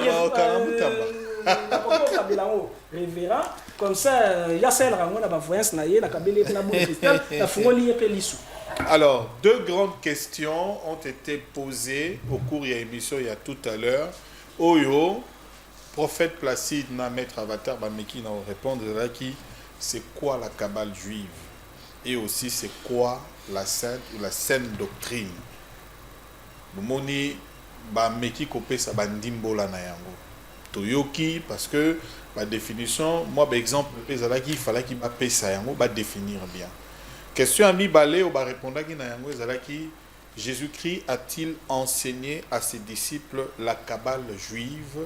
[SPEAKER 3] révérend comme ça ya sel rango na ba voyance na ye na kabele na bon cristal na fungoli ye pelisu.
[SPEAKER 1] Alors, 2 grandes questions ont été posées au cours de l'émission il y a tout à l'heure. Oyo, prophète Placide, na maître avatar, bameki na répondre là qui c'est quoi la Kabbale juive? et aussi c'est quoi la sainte ou la saine doctrine. Moni ba meki kopesa bandimbola na yango. Toyoki parce que la définition, moi par exemple, il fallait qu'il pesa yango ba définir bien. Question à mi balé ou ba répondre ki na yango ezalaki Jésus-Christ a-t-il enseigné à ses disciples la Kabbale juive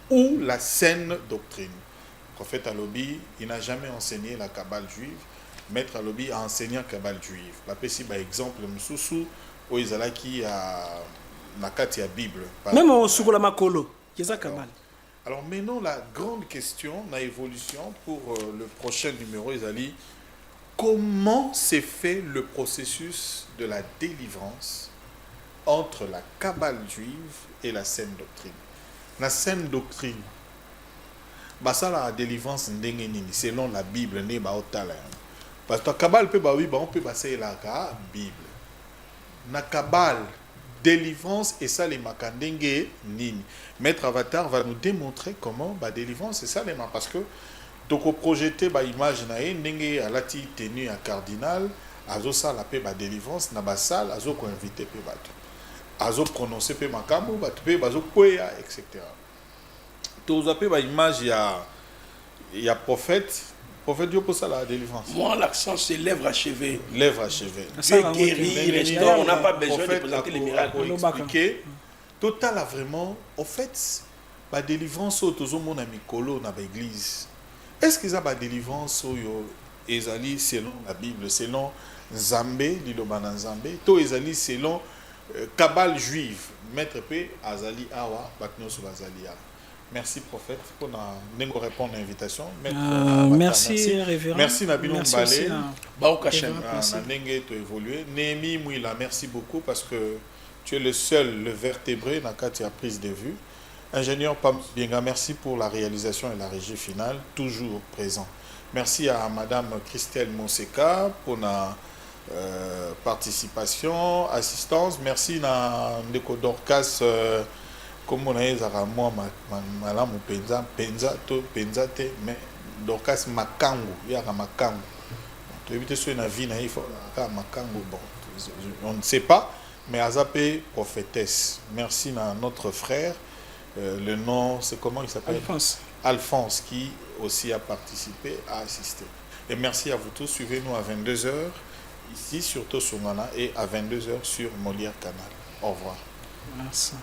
[SPEAKER 1] ou la saine doctrine? Le prophète Alobi, il n'a jamais enseigné la Kabbale juive. Maître Alobi a enseigné la Kabbale juive. La petit exemple, Moussoussou, où il y a la Bible.
[SPEAKER 3] Même au Soukoula Makolo, il y a Kabbale.
[SPEAKER 1] Alors maintenant, la grande question, la évolution pour le prochain numéro, ils comment s'est fait le processus de la délivrance entre la Kabbale juive et la saine doctrine? La saine doctrine, ça la délivrance selon la Bible, parce que la Kabbale on peut passer la Bible. La Kabbale, délivrance et ça les makandenge nini. Maître Avatar va nous démontrer comment la délivrance et ça les parce que donc au projeté ba image na ndenge alati tenue à cardinal azo ça la paix ba délivrance na ba salle azo ko inviter pe bato azo prononcer pe makambo bato pe bazo koya etc. Tous appelé ba image ya prophète Dieu pour ça la délivrance.
[SPEAKER 2] Moi l'accent c'est lèvres achevées.
[SPEAKER 1] Lèvres achevées.
[SPEAKER 2] Dieu guérit, restaure, on n'a pas besoin de présenter les miracles.
[SPEAKER 1] Expliquer. Total a vraiment au fait la délivrance au tozo mon ami Kolo na ba église. Est-ce qu'ils ont la délivrance ezali selon la Bible, selon Zambé, l'Ilobana Zambé, to ezali selon Kabbale juive, maître P, Azali Awa, Bakno sur Azali Awa. Merci prophète pour nous répondre à l'invitation.
[SPEAKER 3] Merci révérend.
[SPEAKER 1] Merci Nabilon Balé.
[SPEAKER 2] Baruch Hashem.
[SPEAKER 1] Nenge to évolué. Néhémie Mouila, merci beaucoup parce que tu es le seul, le vertébré, Nakati a prise de vue. Ingénieur Pam Bienga, merci pour la réalisation et la régie finale, toujours présent. Merci à Madame Christelle Monseka pour la participation, assistance. Merci à Ndeko Dorcas, comme on a dit, moi, Madame Penza, mais Dorcas Makango, il y a Makango. Tu évites sur une vie, il faut Makango. Bon, on ne sait pas, mais Azapé prophétesse. Merci à notre frère. Le nom, c'est comment il s'appelle?
[SPEAKER 3] Alphonse.
[SPEAKER 1] Alphonse, qui aussi a participé, a assisté. Et merci à vous tous. Suivez-nous à 22h ici sur Tosungana et à 22h sur Molière Canal. Au revoir.
[SPEAKER 3] Merci.